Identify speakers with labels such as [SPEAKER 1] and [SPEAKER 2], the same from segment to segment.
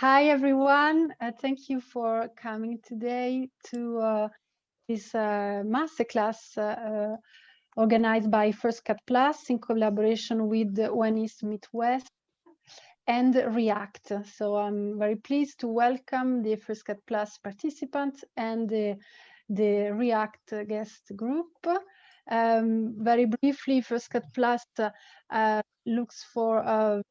[SPEAKER 1] Hi, everyone. Thank you for coming today to this masterclass organized by First Cut Plus in collaboration with Venice West and React. So I'm very pleased to welcome the First Cut Plus participants and the React guest group. Very briefly, First Cut Plus looks for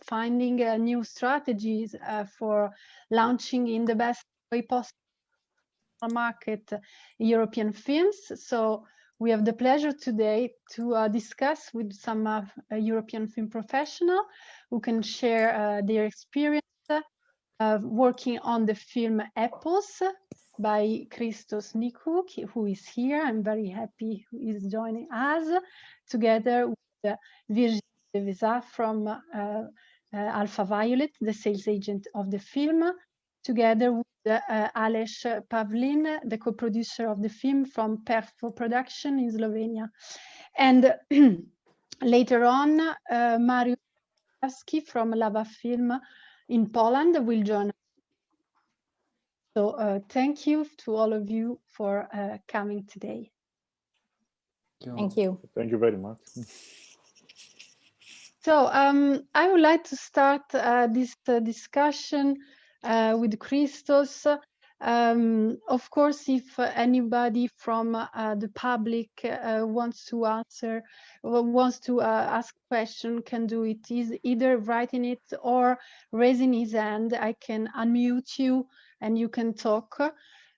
[SPEAKER 1] finding new strategies for launching in the best way possible market European films. So we have the pleasure today to discuss with some European film professionals who can share their experience working on the film Apples by Christos Nikou, who is here. I'm very happy he is joining us, together with Virginie Devesa from Alpha Violet, the sales agent of the film, together with Pavlin, the co-producer of the film from Perfo production in Slovenia. And later on, Mariusz from Lava Film in Poland will join us. So thank you to all of you for coming today.
[SPEAKER 2] Thank you.
[SPEAKER 3] Thank you very much.
[SPEAKER 1] So I would like to start this discussion with Christos. Of course, if anybody from the public wants to answer or wants to ask a question, can do it either writing it or raising his hand. I can unmute you and you can talk.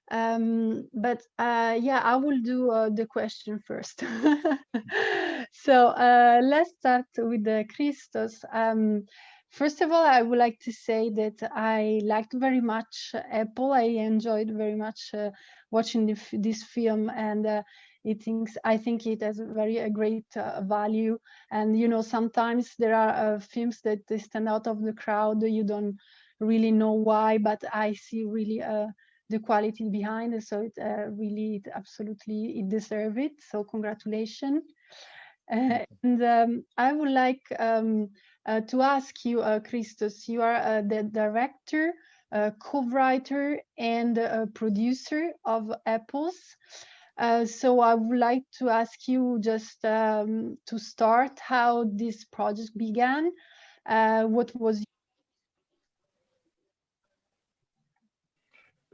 [SPEAKER 1] But yeah, I will do the question first. So let's start with Christos. First of all, I would like to say that I liked very much Apple. I enjoyed very much watching this film, and I think it has a great value. And you know, sometimes there are films that they stand out of the crowd. You don't really know why, but I see really the quality behind it. So it really, absolutely, it deserves it. So congratulations. And I would like to ask you, Christos, you are the director, co-writer, and producer of Apples. So I would like to ask you just to start how this project began. What was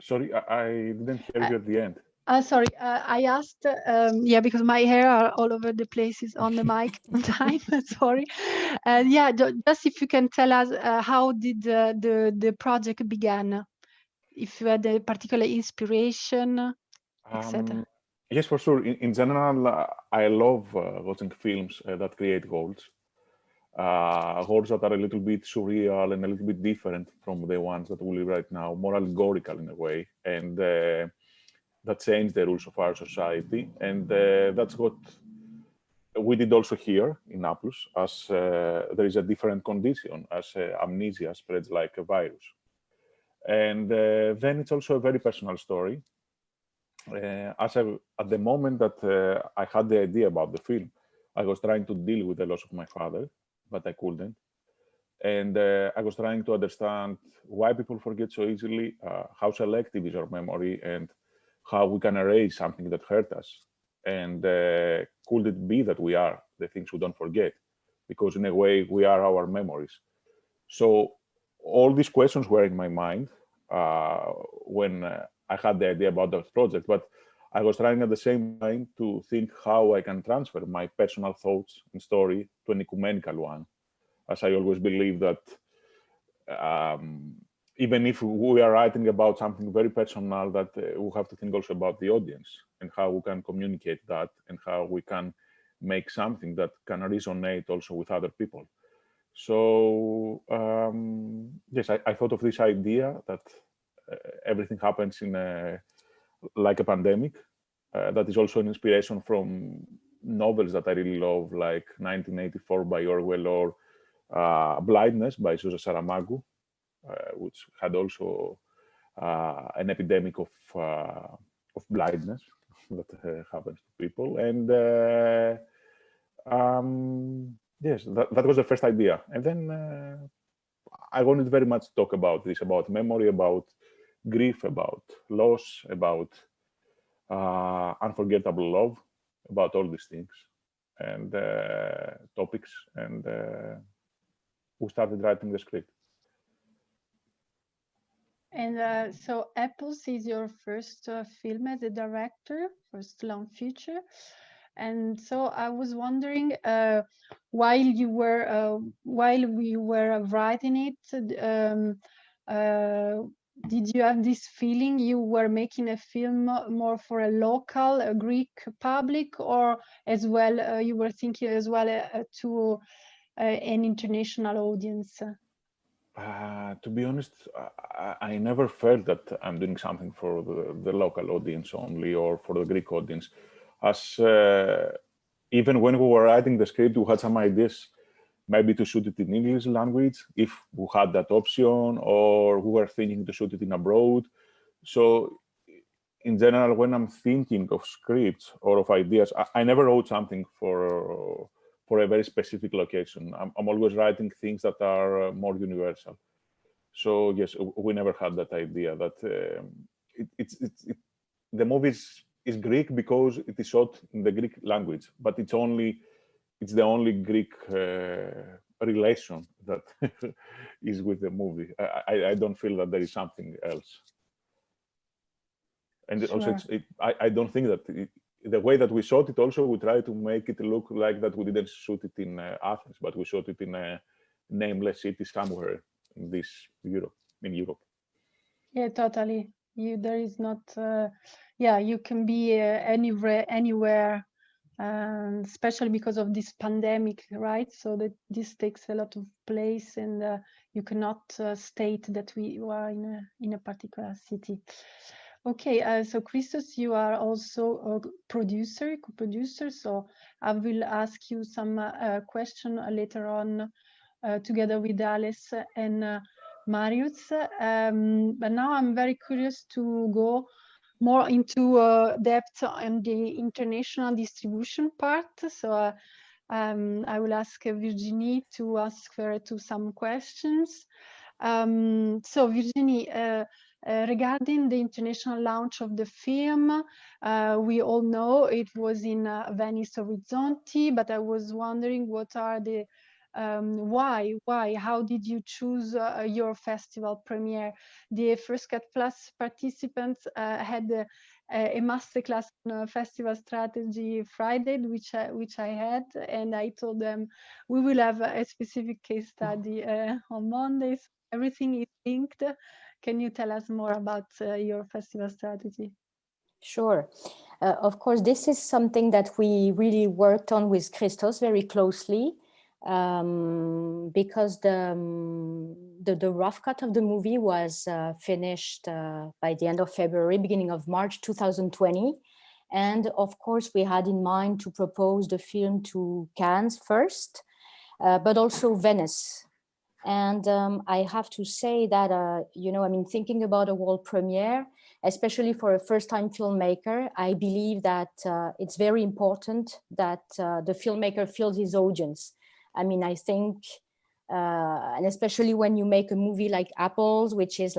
[SPEAKER 3] Sorry, I didn't hear you at the end.
[SPEAKER 1] Sorry, I asked, yeah, because my hair are all over the places on the mic sometimes, sorry. Yeah, just if you can tell us how did the project began, if you had a particular inspiration, etc.
[SPEAKER 3] Yes, for sure. In general, I love watching films that create worlds. Worlds that are a little bit surreal and a little bit different from the ones that we live right now, more allegorical in a way. And that changed the rules of our society, and that's what we did also here in Naples, as there is a different condition, as amnesia spreads like a virus. And then it's also a very personal story. At the moment that I had the idea about the film, I was trying to deal with the loss of my father, but I couldn't. And I was trying to understand why people forget so easily, how selective is our memory, and how we can erase something that hurt us. And could it be that we are the things we don't forget? Because in a way, we are our memories. So all these questions were in my mind when I had the idea about that project, but I was trying at the same time to think how I can transfer my personal thoughts and story to an ecumenical one, as I always believe that even if we are writing about something very personal, that we have to think also about the audience and how we can communicate that and how we can make something that can resonate also with other people. So yes, I thought of this idea that everything happens in like a pandemic. That is also an inspiration from novels that I really love, like 1984 by Orwell or Blindness by Susan Saramago, which had also an epidemic of blindness that happens to people. And yes, that was the first idea. And then I wanted very much to talk about this, about memory, about grief, about loss, about unforgettable love, about all these things and topics. And we started writing the script.
[SPEAKER 1] And so Apples is your first film as a director, first long feature. And so I was wondering, while we were writing it, did you have this feeling you were making a film more for a local, a Greek public, or as well you were thinking as well to an international audience?
[SPEAKER 3] To be honest, I never felt that I'm doing something for the local audience only or for the Greek audience. As even when we were writing the script, we had some ideas maybe to shoot it in English language, if we had that option, or we were thinking to shoot it in abroad. So in general, when I'm thinking of scripts or of ideas, I never wrote something for a very specific location. I'm always writing things that are more universal. So yes, we never had that idea that the movie is Greek because it is shot in the Greek language, but it's the only Greek relation that is with the movie. I don't feel that there is something else. And
[SPEAKER 1] Sure.
[SPEAKER 3] also, I don't think that the way that we shot it, also we try to make it look like that we didn't shoot it in Athens, but we shot it in a nameless city somewhere in Europe.
[SPEAKER 1] Yeah, totally. There is not. Yeah, you can be anywhere, especially because of this pandemic, right? So that this takes a lot of place, and you cannot state that you are in a particular city. Okay, so Christos, you are also a co-producer. So I will ask you some question later on together with Alice and Mariusz. But now I'm very curious to go more into depth on the international distribution part. So I will ask Virginie to ask her to some questions. So Virginie, regarding the international launch of the film, we all know it was in Venice Orizzonti, but I was wondering what are the why, how did you choose your festival premiere? The First Cut Plus participants had a masterclass on festival strategy Friday, which I had, and I told them we will have a specific case study on Monday. So everything is linked. Can you tell us more about your festival strategy?
[SPEAKER 2] Sure. Of course, this is something that we really worked on with Christos very closely, because the rough cut of the movie was finished by the end of February, beginning of March 2020. And of course, we had in mind to propose the film to Cannes first, but also Venice. And I have to say that, thinking about a world premiere, especially for a first-time filmmaker, I believe that it's very important that the filmmaker feels his audience. I mean, I think, and especially when you make a movie like Apples, which has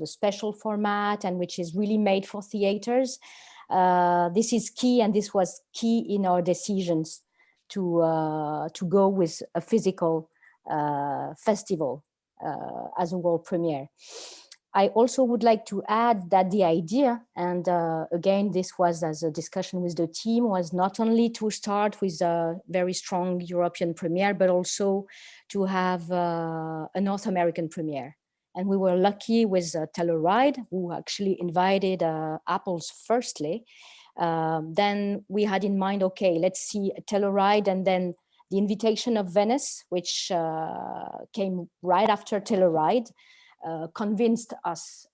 [SPEAKER 2] a special format and which is really made for theaters, this is key, and this was key in our decisions to go with a physical festival as a world premiere. I also would like to add that the idea, and again, this was as a discussion with the team, was not only to start with a very strong European premiere, but also to have a North American premiere. And we were lucky with Telluride, who actually invited Apples firstly. Then we had in mind, okay, let's see Telluride, and then the invitation of Venice, which came right after Telluride, convinced us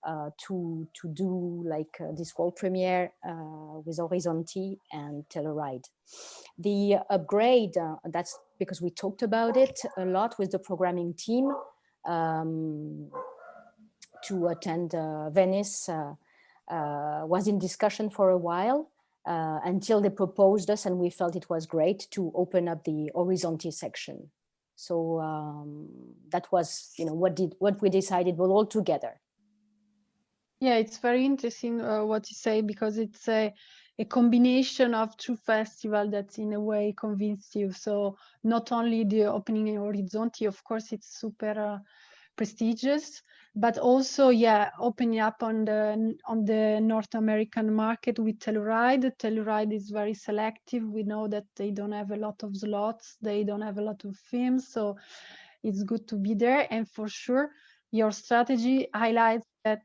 [SPEAKER 2] to do this world premiere with Orizzonti and Telluride. The upgrade, that's because we talked about it a lot with the programming team to attend Venice, was in discussion for a while until they proposed us, and we felt it was great to open up the Orizzonti section. So that was, what we decided, well, all together.
[SPEAKER 1] Yeah, it's very interesting what you say, because it's a combination of two festivals that in a way convinced you. So not only the opening in Orizzonti, of course, it's super prestigious, but also, yeah, opening up on the North American market with Telluride. Telluride is very selective. We know that they don't have a lot of slots. They don't have a lot of films. So it's good to be there. And for sure, your strategy highlights that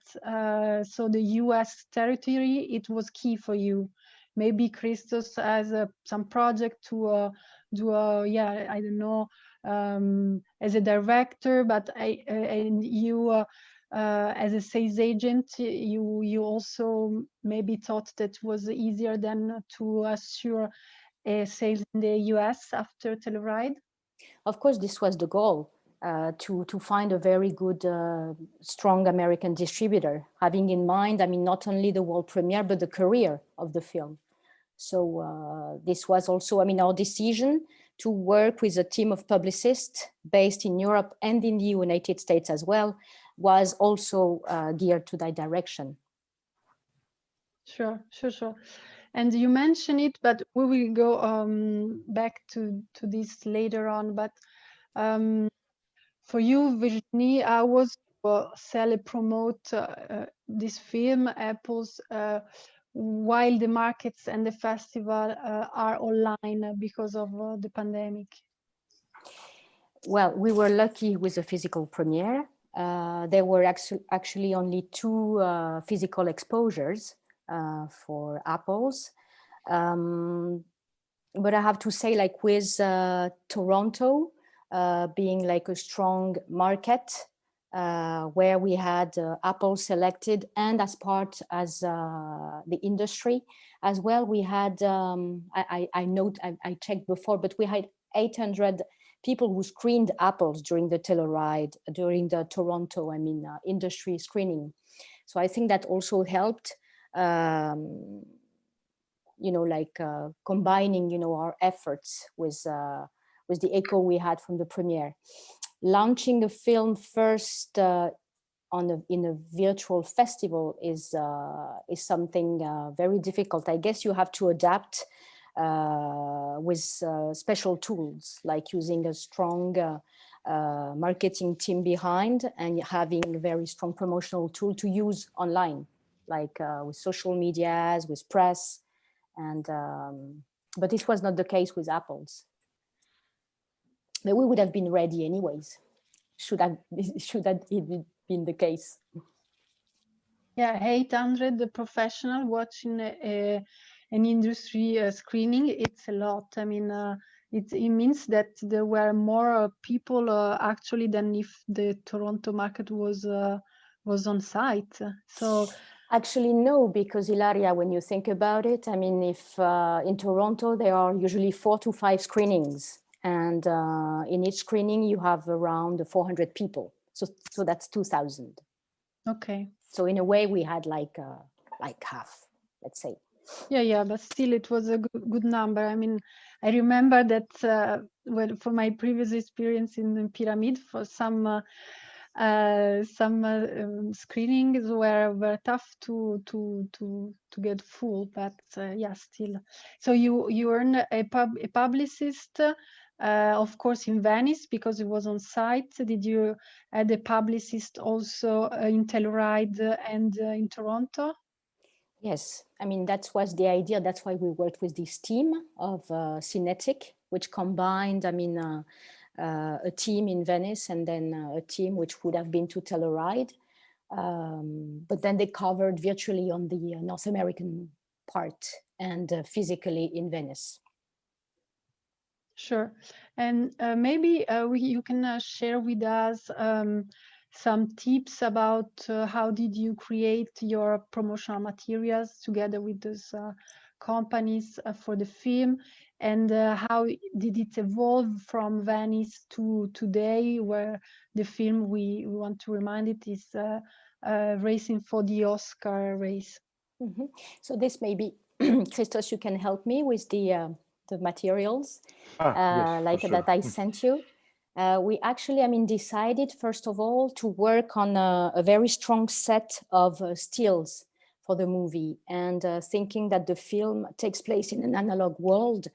[SPEAKER 1] so the US territory, it was key for you. Maybe Christos has some project to do yeah, I don't know, as a director, but and you as a sales agent, you also maybe thought that was easier than to assure sales in the US after Telluride.
[SPEAKER 2] Of course, this was the goal. To find a very good, strong American distributor, having in mind, I mean, not only the world premiere, but the career of the film. So this was also, I mean, our decision to work with a team of publicists based in Europe and in the United States as well, was also geared to that direction.
[SPEAKER 1] Sure. And you mentioned it, but we will go back to this later on. But for you, Virginie, how was sell and promote this film, Apples, while the markets and the festival are online because of the pandemic?
[SPEAKER 2] Well, we were lucky with the physical premiere. There were actually only 2 physical exposures for Apples. But I have to say, like with Toronto, being like a strong market where we had Apple selected, and as part as the industry as well, we had, I checked before, but we had 800 people who screened Apples during the Telluride, during the Toronto, industry screening. So I think that also helped, combining, our efforts with the echo we had from the premiere. Launching the film first in a virtual festival is something very difficult. I guess you have to adapt with special tools, like using a strong marketing team behind, and having a very strong promotional tool to use online, like with social medias, with press, and but this was not the case with Apples. But we would have been ready anyways, should that been the case.
[SPEAKER 1] Yeah, 800 professional watching an industry screening, it's a lot. I mean, it means that there were more people actually than if the Toronto market was on site. So
[SPEAKER 2] actually, no, because Ilaria, when you think about it, I mean, if in Toronto there are usually 4 to 5 screenings, and in each screening you have around 400 people. So that's 2,000.
[SPEAKER 1] Okay.
[SPEAKER 2] So in a way, we had like half, let's say.
[SPEAKER 1] Yeah, but still, it was a good number. I mean, I remember that well, for my previous experience in the Pyramid, for some screenings were tough to get full, but yeah, still. So you earned a publicist. Of course, in Venice, because it was on site. Did you add a publicist also in Telluride and in Toronto?
[SPEAKER 2] Yes, I mean, that was the idea. That's why we worked with this team of Cinetic, which combined, a team in Venice and then a team which would have been to Telluride. But then they covered virtually on the North American part and physically in Venice.
[SPEAKER 1] Sure. And maybe you can share with us some tips about how did you create your promotional materials together with those companies for the film, and how did it evolve from Venice to today, where the film, we want to remind it, is racing for the Oscar race.
[SPEAKER 2] Mm-hmm. So this maybe, Christos, you can help me with the materials
[SPEAKER 3] yes,
[SPEAKER 2] like
[SPEAKER 3] sure.
[SPEAKER 2] that I sent you. We actually, decided first of all to work on a very strong set of stills for the movie, and thinking that the film takes place in an analog world,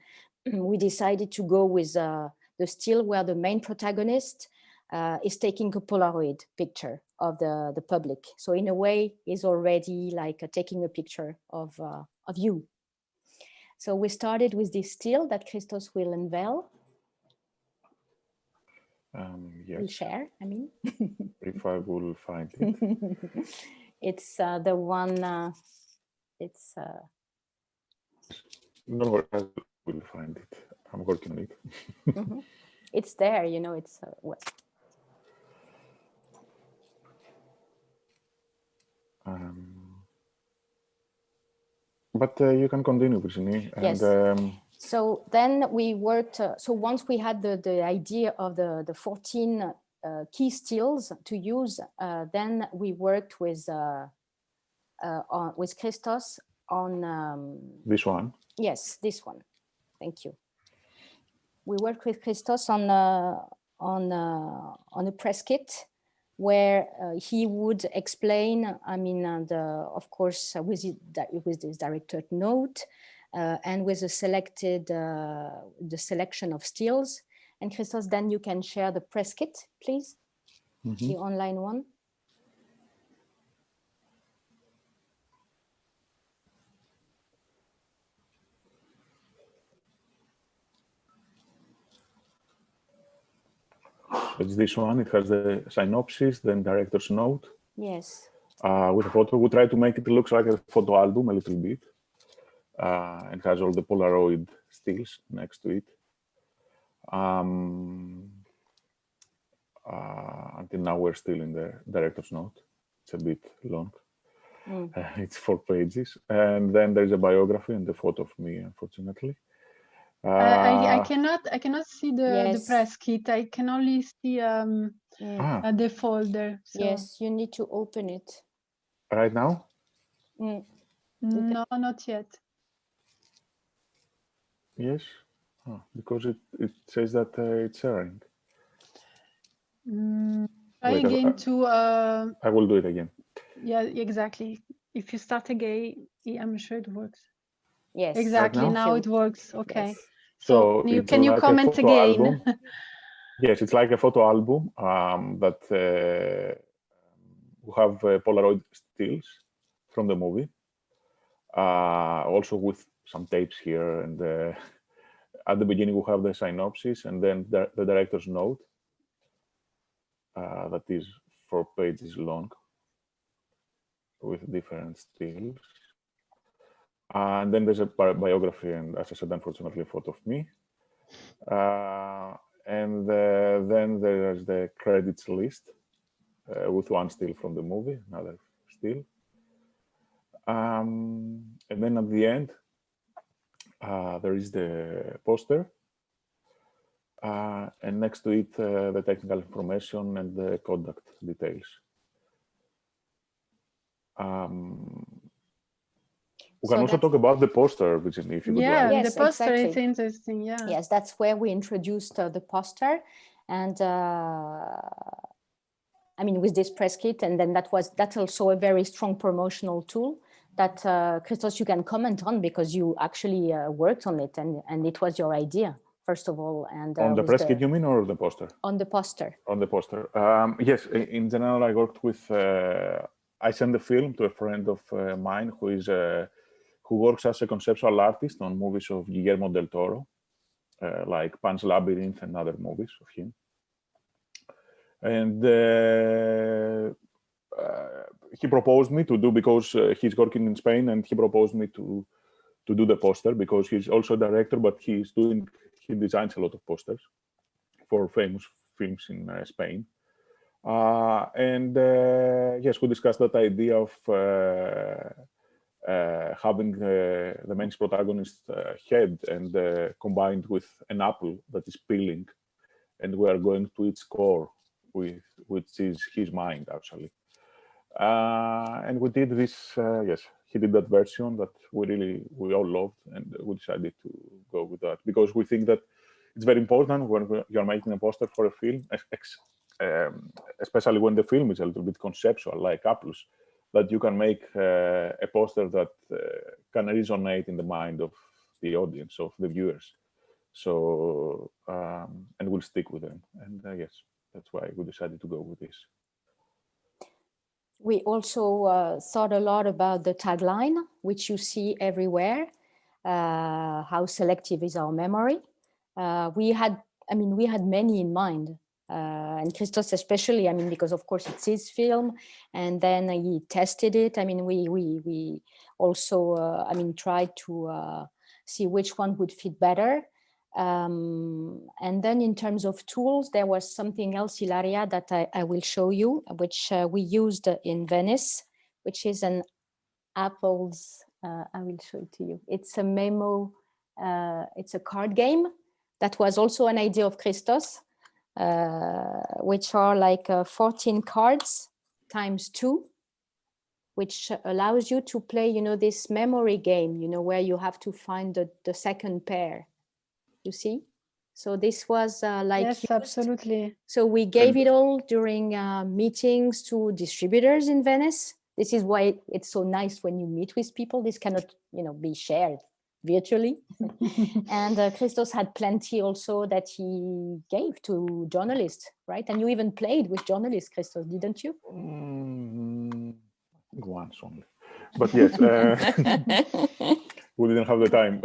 [SPEAKER 2] we decided to go with the still where the main protagonist is taking a Polaroid picture of the public. So in a way, is already like taking a picture of you. So we started with this still that Christos will unveil.
[SPEAKER 3] Yes.
[SPEAKER 2] Will share,
[SPEAKER 3] If I will find it.
[SPEAKER 2] It's the one, it's...
[SPEAKER 3] No, I will find it. I'm working on it.
[SPEAKER 2] It's there, it's... what?
[SPEAKER 3] But you can continue, Virginie.
[SPEAKER 2] Yes. So then we worked, so once we had the idea of the 14 key stills to use, then we worked with Christos on...
[SPEAKER 3] this one?
[SPEAKER 2] Yes, this one. Thank you. We worked with Christos on a press kit where he would explain, of course, with his director's note, and with the selection of stills. And Christos, then you can share the press kit, please, the online one.
[SPEAKER 3] It's this one. It has the synopsis, then director's note.
[SPEAKER 2] Yes.
[SPEAKER 3] With a photo. We try to make it look like a photo album a little bit. It has all the Polaroid stills next to it. Until now, we're still in the director's note. It's a bit long. It's 4 pages. And then there's a biography and the photo of me, unfortunately.
[SPEAKER 1] I cannot see the press kit. I can only see the folder. So.
[SPEAKER 2] Yes, you need to open it.
[SPEAKER 3] Right now?
[SPEAKER 1] No, not yet.
[SPEAKER 3] Yes, because it says that it's sharing.
[SPEAKER 1] Try again to...
[SPEAKER 3] I will do it again.
[SPEAKER 1] Yeah, exactly. If you start again, I'm sure it works.
[SPEAKER 2] Yes.
[SPEAKER 1] Exactly,
[SPEAKER 3] right
[SPEAKER 1] now it works. Okay.
[SPEAKER 2] Yes.
[SPEAKER 3] So
[SPEAKER 1] can you
[SPEAKER 3] like
[SPEAKER 1] comment again?
[SPEAKER 3] Yes, it's like a photo album that we have Polaroid stills from the movie. Also with some tapes here, and at the beginning we have the synopsis and then the director's note that is 4 pages long with different stills. And then there's a biography and, as I said, unfortunately, a photo of me. And then there's the credits list with 1 still from the movie, another still. And then at the end, there is the poster. And next to it, the technical information and the contact details. We can also talk about the poster, Virginie, if you would like.
[SPEAKER 1] Yes, the poster is interesting, yeah.
[SPEAKER 2] Yes, that's where we introduced the poster. And with this press kit, and then that's also a very strong promotional tool that, Christos, you can comment on, because you actually worked on it, and it was your idea, first of all. And
[SPEAKER 3] on the press kit, you mean, or the poster?
[SPEAKER 2] On the poster.
[SPEAKER 3] On the poster. Yes, in general, I worked with, I sent the film to a friend of mine who works as a conceptual artist on movies of Guillermo del Toro, like Pan's Labyrinth and other movies of him. And he proposed me to do, because he's working in Spain, and he proposed me to do the poster, because he's also a director, but he designs a lot of posters for famous films in Spain. Yes, we discussed that idea of having the main protagonist's head and combined with an apple that is peeling, and we are going to its core, which is his mind, actually. And we did this, yes, he did that version that we all loved, and we decided to go with that, because we think that it's very important when you're making a poster for a film, especially when the film is a little bit conceptual, like Apples, that you can make a poster that can resonate in the mind of the audience, of the viewers. So, and will stick with them. And yes, that's why we decided to go with this.
[SPEAKER 2] We also thought a lot about the tagline, which you see everywhere. How selective is our memory? We had many in mind, and Christos especially. I mean, because of course it's his film, and then he tested it. I mean, we also tried to see which one would fit better. And then in terms of tools, there was something else, Ilaria, that I will show you, which we used in Venice, which is an Apple's, I will show it to you. It's a memo, it's a card game that was also an idea of Christos, which are like 14 cards times 2, which allows you to play, this memory game, where you have to find the second pair. You see, so this was
[SPEAKER 1] yes, used. Absolutely.
[SPEAKER 2] So we gave it all during meetings to distributors in Venice. This is why it's so nice when you meet with people. This cannot, be shared virtually. And Christos had plenty also that he gave to journalists, right? And you even played with journalists, Christos, didn't you?
[SPEAKER 3] Once only, but yes. We didn't have the time.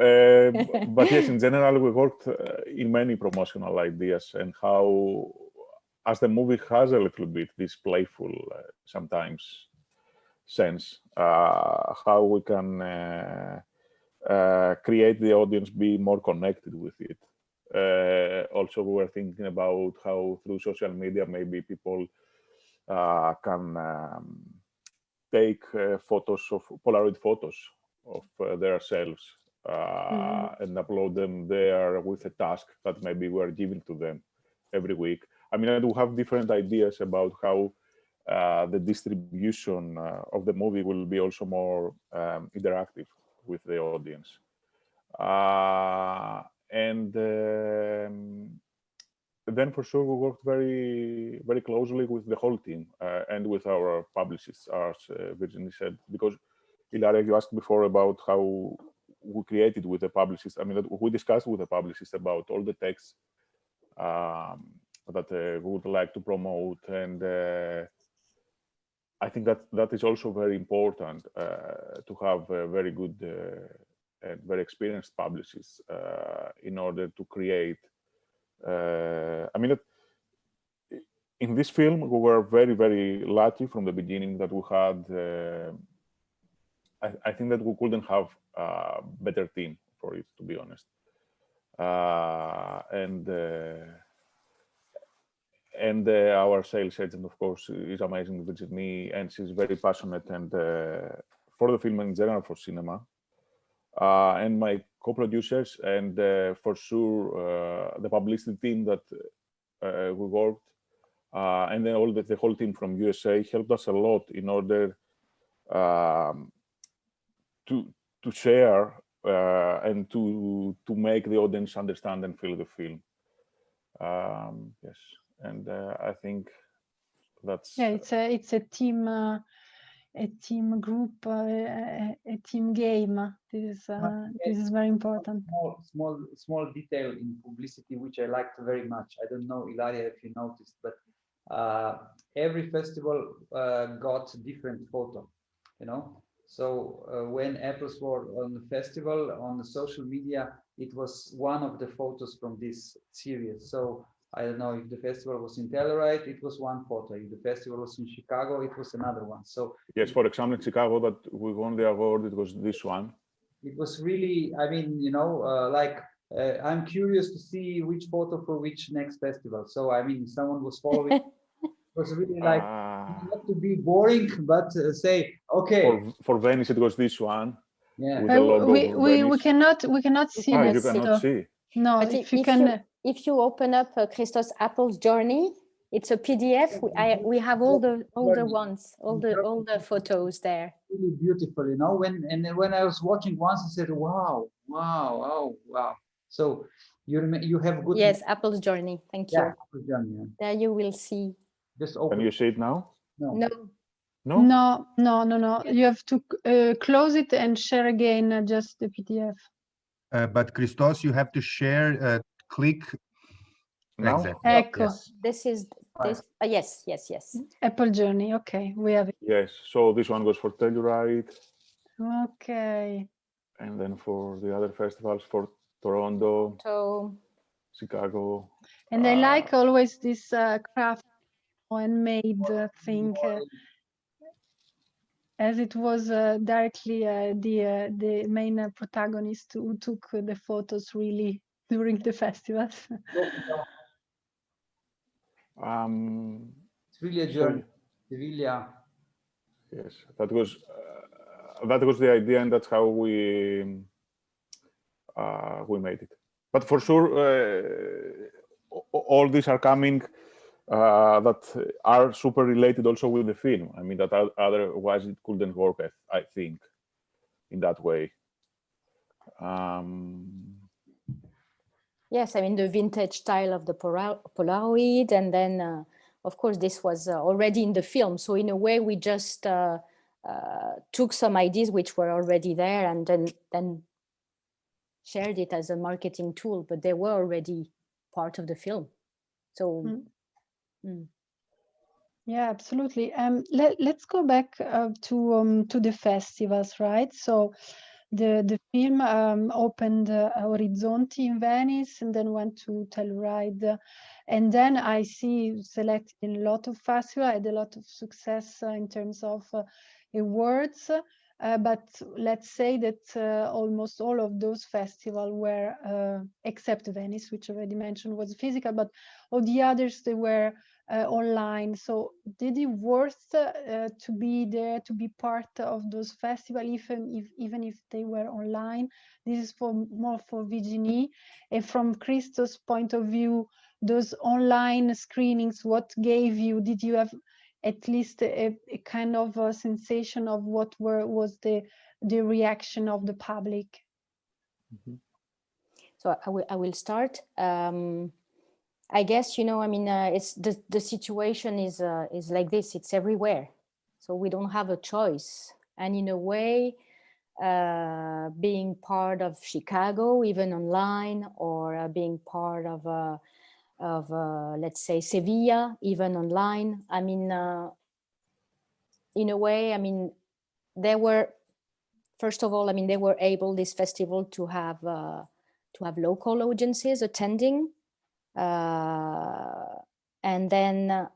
[SPEAKER 3] But yes, in general, we worked in many promotional ideas, and how, as the movie has a little bit this playful, sometimes sense, how we can create the audience be more connected with it. Also, we were thinking about how through social media, maybe people can take photos of Polaroid photos of their selves and upload them there with a task that maybe we're giving to them every week. I mean, we have different ideas about how the distribution of the movie will be also more interactive with the audience. And then for sure, we worked very, very closely with the whole team and with our publicists, as Virginie said, because Ilaria, you asked before about how we created with the publicist. I mean, we discussed with the publicist about all the texts that we would like to promote. And I think that is also very important to have a very good and very experienced publicists in order to create. I mean, in this film, we were very, very lucky from the beginning that we had I think that we couldn't have a better team for it, to be honest. And our sales agent, of course, is amazing, Virginie, and she's very passionate and for the film in general, for cinema. And my co-producers, and for sure the publicity team that we worked, and then the whole team from USA helped us a lot in order to share and to make the audience understand and feel the film. Yes, and I think that's
[SPEAKER 1] it's a team group, a team game. This is very important.
[SPEAKER 4] Small detail in publicity which I liked very much. I don't know, Ilaria, if you noticed, but every festival got different photo, So when apples were on the festival, on the social media, it was one of the photos from this series. So I don't know, if the festival was in Telluride, it was one photo. If the festival was in Chicago, it was another one. So
[SPEAKER 3] yes, for example, in Chicago, that we won the award, it was this one.
[SPEAKER 4] It was really, I mean, I'm curious to see which photo for which next festival. So I mean, someone was following. It was really like not to be boring, but say okay.
[SPEAKER 3] For Venice, it was this one.
[SPEAKER 4] Yeah,
[SPEAKER 1] we cannot see.
[SPEAKER 3] You cannot see.
[SPEAKER 1] No,
[SPEAKER 2] but if you open up Christos Apple's journey, it's a PDF. We have all the photos there.
[SPEAKER 4] Really beautiful, When I was watching once, I said, wow. So You have good.
[SPEAKER 2] Yes, Apple's Journey. Thank you.
[SPEAKER 4] Yeah, Apple's Journey, yeah.
[SPEAKER 2] There you will see.
[SPEAKER 4] Just open.
[SPEAKER 3] Can you see it now?
[SPEAKER 4] No.
[SPEAKER 2] No.
[SPEAKER 3] No?
[SPEAKER 1] No, no, no, no. You have to close it and share again just the PDF.
[SPEAKER 5] But Christos, you have to share, click.
[SPEAKER 3] Now?
[SPEAKER 5] Exactly.
[SPEAKER 1] Ecco,
[SPEAKER 5] Yes.
[SPEAKER 2] This is this. Yes, yes, yes.
[SPEAKER 1] Apple Journey. Okay, we have it.
[SPEAKER 3] Yes. So this one goes for Telluride,
[SPEAKER 1] Okay.
[SPEAKER 3] and then for the other festivals, for Toronto,
[SPEAKER 2] So
[SPEAKER 3] Chicago.
[SPEAKER 1] And I like always this craft handmade thing, as it was directly the main protagonist who took the photos really during the festivals.
[SPEAKER 4] It's really a journey. Sevilla.
[SPEAKER 3] Yes, that was the idea, and that's how we made it. But for sure, all these are coming that are super related also with the film. I mean, that otherwise it couldn't work, I think, in that way.
[SPEAKER 2] yes, I mean the vintage style of the Polaroid, and then of course this was already in the film. So in a way, we just took some ideas which were already there, and then shared it as a marketing tool. But they were already part of the film. So.
[SPEAKER 1] Yeah, absolutely. Let's go back to the festivals, right? So the film opened Orizzonti in Venice and then went to Telluride. And then I see selected in a lot of festivals, had a lot of success in terms of awards. But let's say that almost all of those festivals were, except Venice, which I already mentioned was physical, but all the others, they were online. So did it worth to be there, to be part of those festivals, even if they were online? This is more for Virginie. And from Christos' point of view, those online screenings, what gave you, did you have at least a kind of a sensation of what was the reaction of the public?
[SPEAKER 3] Mm-hmm.
[SPEAKER 2] So I will start. I guess, you know, I mean, it's the situation is like this. It's everywhere, so we don't have a choice. And in a way, being part of Chicago, even online, or being part of let's say Sevilla, even online. I mean, in a way, I mean, they were, first of all, I mean, they were able, this festival, to have local audiences attending. And then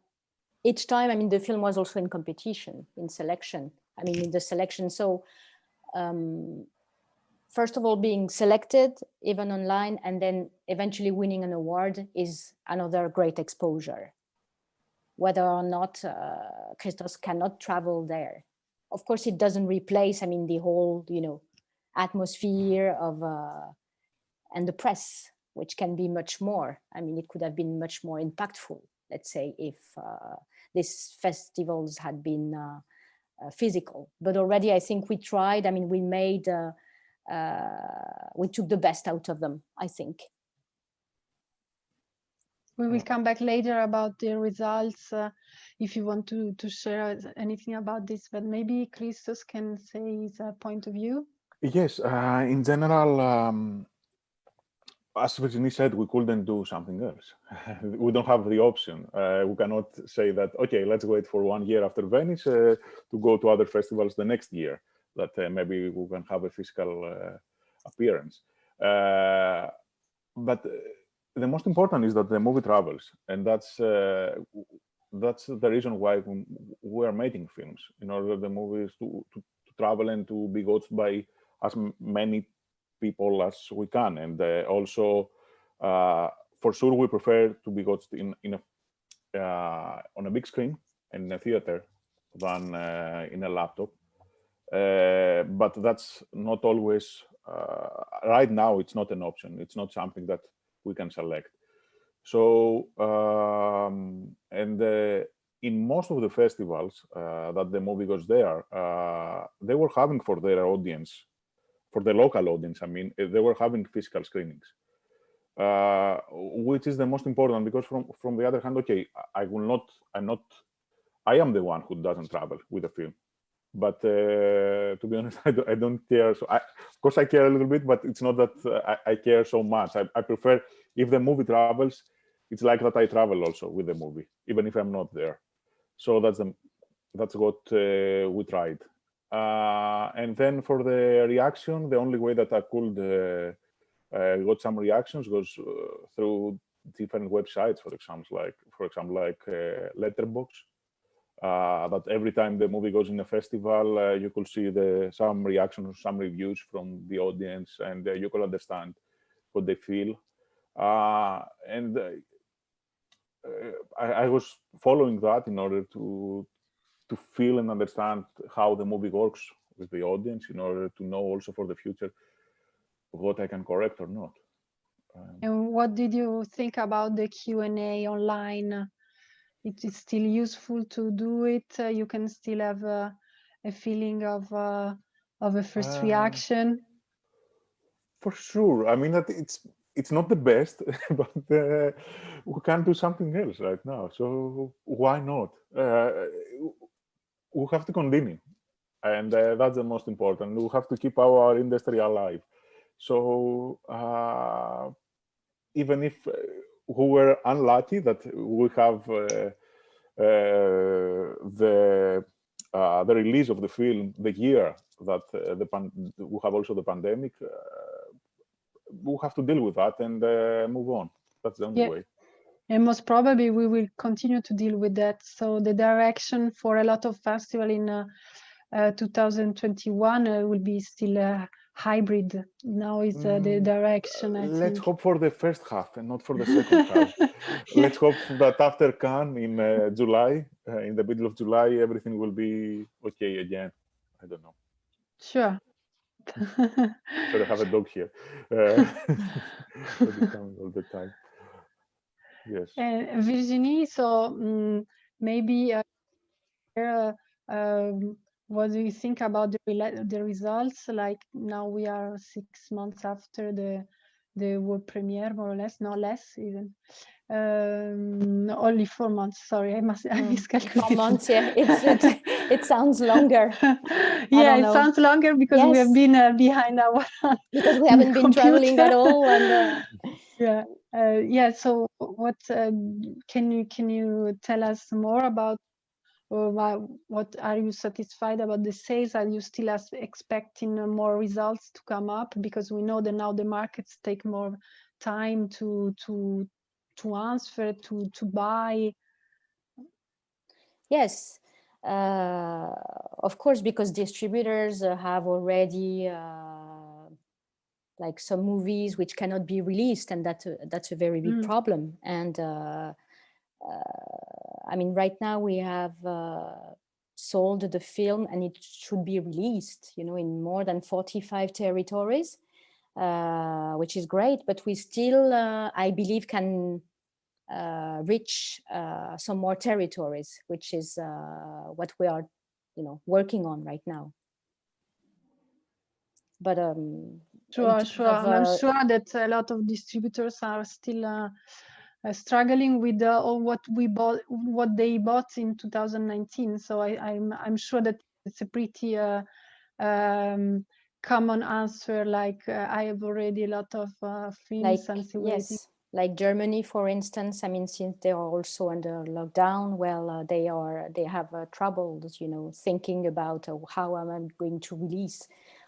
[SPEAKER 2] each time, I mean, the film was also in competition, in selection. I mean, in the selection. So first of all, being selected, even online, and then eventually winning an award is another great exposure. Whether or not Christos cannot travel there. Of course, it doesn't replace, I mean, the whole, you know, atmosphere of, and the press, which can be much more. I mean, it could have been much more impactful, let's say, if these festivals had been physical. But already, I think we tried. I mean, we made, we took the best out of them, I think.
[SPEAKER 1] We will come back later about the results if you want to share anything about this, but maybe Christos can say his point of view.
[SPEAKER 3] Yes, in general, as Virginie said, we couldn't do something else. We don't have the option. We cannot say that, okay, let's wait for 1 year after Venice to go to other festivals the next year, that maybe we can have a physical appearance. But the most important is that the movie travels, and that's the reason why we are making films, in order the movies to travel and to be watched by as many people as we can. And also, for sure, we prefer to be watched on a big screen in a theater than in a laptop. But that's not always, right now, it's not an option. It's not something that we can select. So, in most of the festivals that the movie goes there, they were having for their audience, for the local audience, I mean, they were having physical screenings. which is the most important, because from the other hand, okay, I am the one who doesn't travel with the film. But to be honest, I don't care. So of course I care a little bit, but it's not that I care so much. I prefer, if the movie travels, it's like that I travel also with the movie, even if I'm not there. So that's what we tried. And then for the reaction, the only way that I could got some reactions was through different websites, for example, like Letterboxd. That every time the movie goes in a festival, you could see some reactions, some reviews from the audience, and you could understand what they feel. And I was following that in order to feel and understand how the movie works with the audience, in order to know also for the future what I can correct or not.
[SPEAKER 1] And what did you think about the Q&A online? It is still useful to do it. You can still have a feeling of a first reaction.
[SPEAKER 3] For sure. I mean, that it's not the best, but we can do something else right now. So why not? We have to continue, and that's the most important. We have to keep our industry alive. So even if we were unlucky that we have the release of the film the year that we have also the pandemic, we have to deal with that and move on. That's the only way.
[SPEAKER 1] And most probably we will continue to deal with that. So the direction for a lot of festivals in 2021 will be still hybrid. Now is the direction, I think.
[SPEAKER 3] Let's hope for the first half and not for the second half. Let's hope that after Cannes in July, in the middle of July, everything will be okay again. I don't know.
[SPEAKER 1] Sure.
[SPEAKER 3] Sorry, I have a dog here. That is coming all the time. Yes.
[SPEAKER 1] Virginie, so maybe what do you think about the results? Like now we are 6 months after the world premiere, more or less, no less even. Only 4 months. Sorry, I miscalculated.
[SPEAKER 2] 4 months, yeah. It sounds longer.
[SPEAKER 1] Yeah, it sounds longer because we have been behind our
[SPEAKER 2] because we haven't been traveling at all, and
[SPEAKER 1] yeah. So, what can you tell us more about? What are you satisfied about the sales? Are you still expecting more results to come up? Because we know that now the markets take more time to answer, to buy.
[SPEAKER 2] Yes, of course, because distributors have already like some movies which cannot be released, and that's a very big problem. And I mean, right now we have sold the film, and it should be released, in more than 45 territories, which is great. But we still, I believe, can reach some more territories, which is what we are, working on right now. But
[SPEAKER 1] sure. And I'm sure that a lot of distributors are still struggling with what they bought in 2019. So I'm sure that it's a pretty common answer. Like I have already a lot of films and still waiting.
[SPEAKER 2] Yes, like Germany, for instance. I mean, since they are also under lockdown, well, they have troubles, thinking about how am I going to release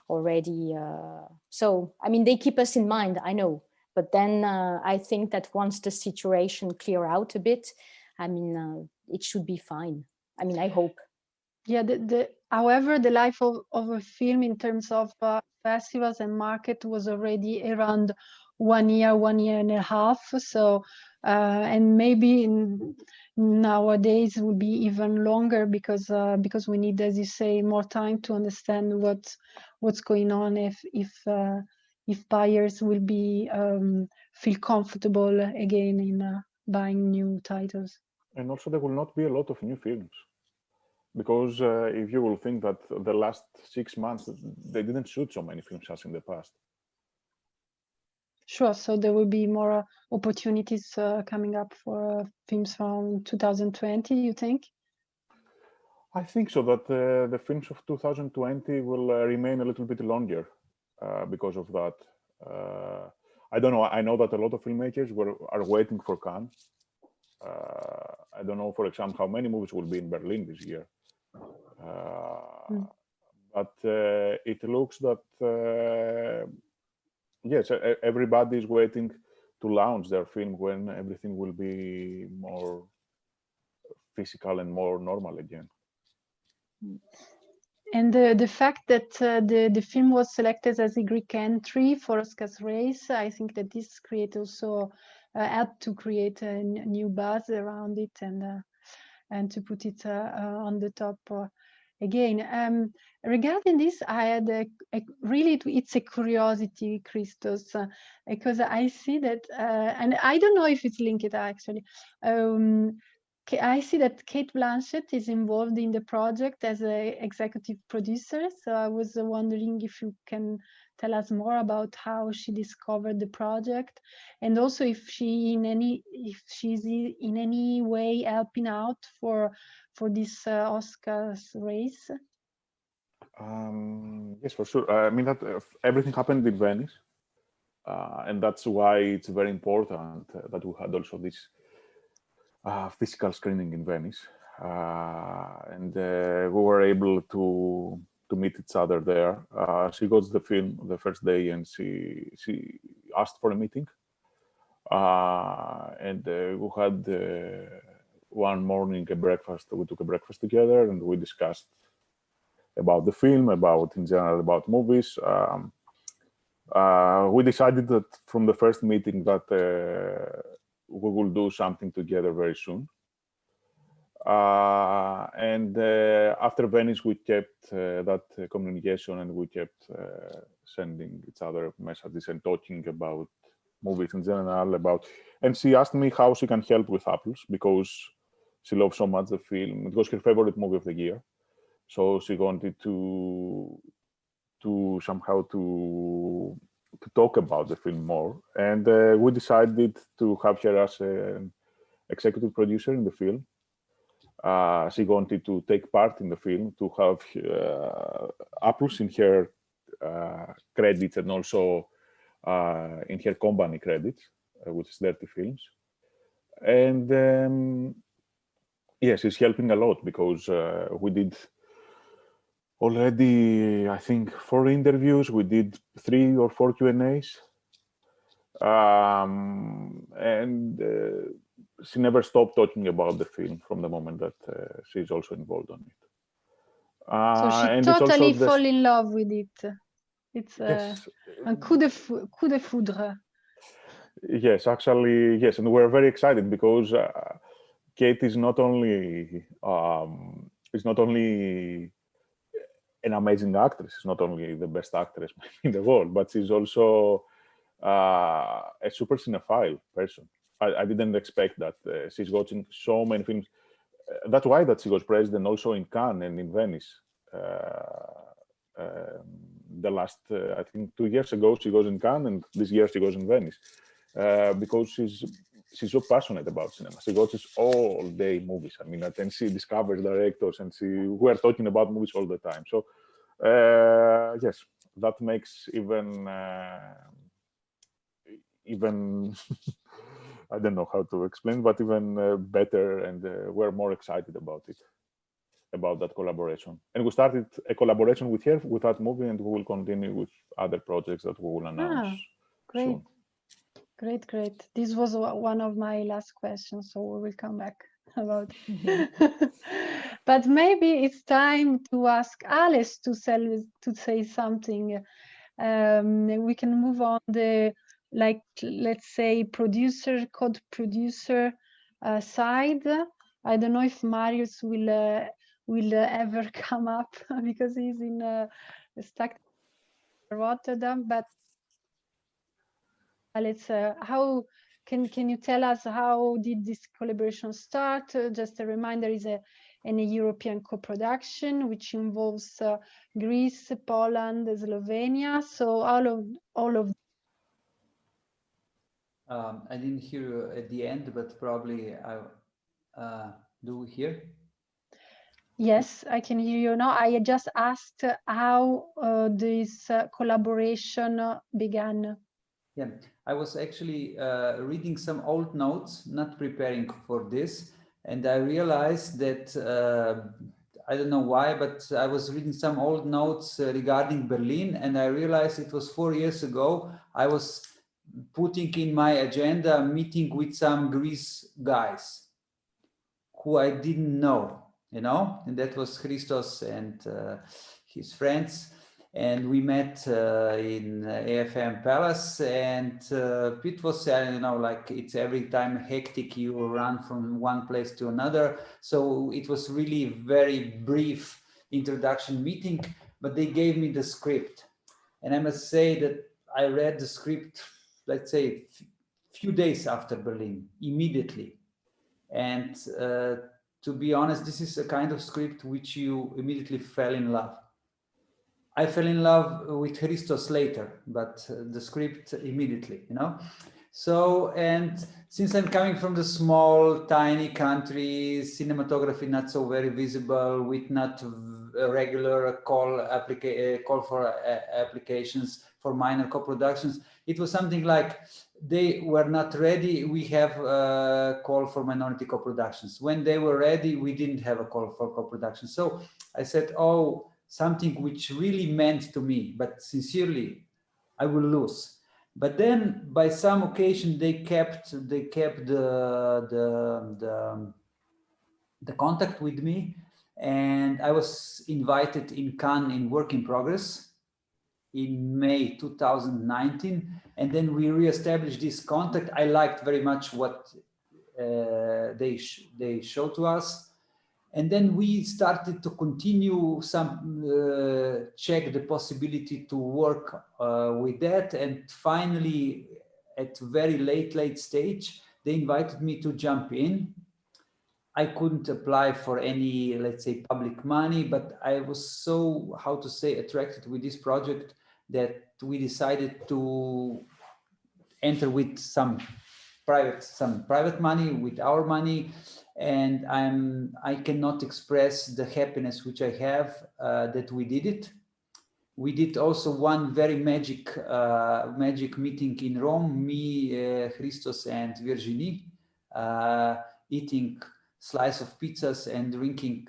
[SPEAKER 2] already. So I mean, they keep us in mind, I know. But then I think that once the situation clear out a bit, I mean, it should be fine. I mean, I hope.
[SPEAKER 1] Yeah. However, the life of a film in terms of festivals and market was already around 1 year, 1.5 years. So, and maybe nowadays will be even longer because we need, as you say, more time to understand what's going on. If buyers will be feel comfortable again in buying new titles.
[SPEAKER 3] And also there will not be a lot of new films, because if you will think that the last 6 months they didn't shoot so many films as in the past.
[SPEAKER 1] Sure. So there will be more opportunities coming up for films from 2020, you think?
[SPEAKER 3] I think so, that the films of 2020 will remain a little bit longer because of that. I don't know. I know that a lot of filmmakers are waiting for Cannes. I don't know, for example, how many movies will be in Berlin this year. But it looks that, yes, everybody is waiting to launch their film when everything will be more physical and more normal again.
[SPEAKER 1] And the fact that the film was selected as a Greek entry for Oscar's race, I think that this create also helped to create a new buzz around it and to put it on the top again. Regarding this, I had really, it's a curiosity, Christos, because I see that, and I don't know if it's linked actually. I see that Kate Blanchett is involved in the project as an executive producer. So I was wondering if you can tell us more about how she discovered the project, and also if she's in any way helping out for this Oscars race.
[SPEAKER 3] Yes, for sure. I mean that everything happened in Venice, and that's why it's very important that we had also this physical screening in Venice, and we were able to meet each other there. She got the film the first day, and she asked for a meeting, and we had one morning a breakfast. We took a breakfast together, and we discussed about the film, about in general, about movies. We decided that from the first meeting that we will do something together very soon. And after Venice, we kept that communication, and we kept sending each other messages and talking about movies in general. And she asked me how she can help with Apples, because she loves so much the film. It was her favorite movie of the year. So she wanted to somehow to talk about the film more, and we decided to have her as an executive producer in the film. She wanted to take part in the film, to have Apples in her credits, and also in her company credits, which is Dirty Films. And yes, it's helping a lot, because we did already, I think, 4 interviews. We did 3 or 4 Q&As. And she never stopped talking about the film from the moment that she's also involved on it.
[SPEAKER 1] So she totally fall in love with it. It's
[SPEAKER 3] yes.
[SPEAKER 1] Un coup de foudre.
[SPEAKER 3] Yes, actually, yes. And we're very excited, because Kate is not only an amazing actress. She's not only the best actress in the world, but she's also a super cinephile person. I didn't expect that. She's watching so many films. That's why that she was president also in Cannes and in Venice. The last, I think 2 years ago, she was in Cannes, and this year she was in Venice, because she's so passionate about cinema. She watches all day movies. I mean, and she discovers directors, and we're talking about movies all the time. So yes, that makes even I don't know how to explain, but even better, and we're more excited about it, about that collaboration. And we started a collaboration with her with that movie, and we will continue with other projects that we will announce soon.
[SPEAKER 1] Great. This was one of my last questions, so we will come back about it. But maybe it's time to ask Alice to say something. We can move on the, let's say, producer, co-producer side. I don't know if Mariusz will ever come up, because he's in stuck in Rotterdam. But Alice, how can you tell us how did this collaboration start? Just a reminder, is a European co-production which involves Greece, Poland, Slovenia. So all of
[SPEAKER 4] I didn't hear you at the end, but probably I do hear.
[SPEAKER 1] Yes, I can hear you now. I just asked how this collaboration began.
[SPEAKER 4] Yeah, I was actually reading some old notes, not preparing for this, and I realized that I don't know why, but I was reading some old notes regarding Berlin, and I realized it was 4 years ago. I was putting in my agenda a meeting with some Greece guys who I didn't know, you know, and that was Christos and his friends. And we met in AFM Palace, and it was, you know, like it's every time hectic, you run from one place to another. So it was really very brief introduction meeting, but they gave me the script. And I must say that I read the script, let's say, few days after Berlin, immediately. And to be honest, this is a kind of script which you immediately fell in love. I fell in love with Christos later, but the script immediately, you know. So, and since I'm coming from the small, tiny country, cinematography not so very visible, with not a regular call for applications for minor co-productions, it was something like they were not ready. We have a call for minority co-productions. When they were ready, we didn't have a call for co-production. So I said, oh, something which really meant to me, but sincerely, I will lose. But then, by some occasion, they kept the contact with me, and I was invited in Cannes in Work in Progress in May 2019, and then we reestablished this contact. I liked very much what they showed to us. And then we started to continue check the possibility to work with that. And finally, at very late stage, they invited me to jump in. I couldn't apply for any, let's say, public money, but I was so, how to say, attracted with this project that we decided to enter with some private money, with our money. And I cannot express the happiness which I have that we did it. We did also one very magic meeting in Rome, me, Christos and Virginie, eating slice of pizzas and drinking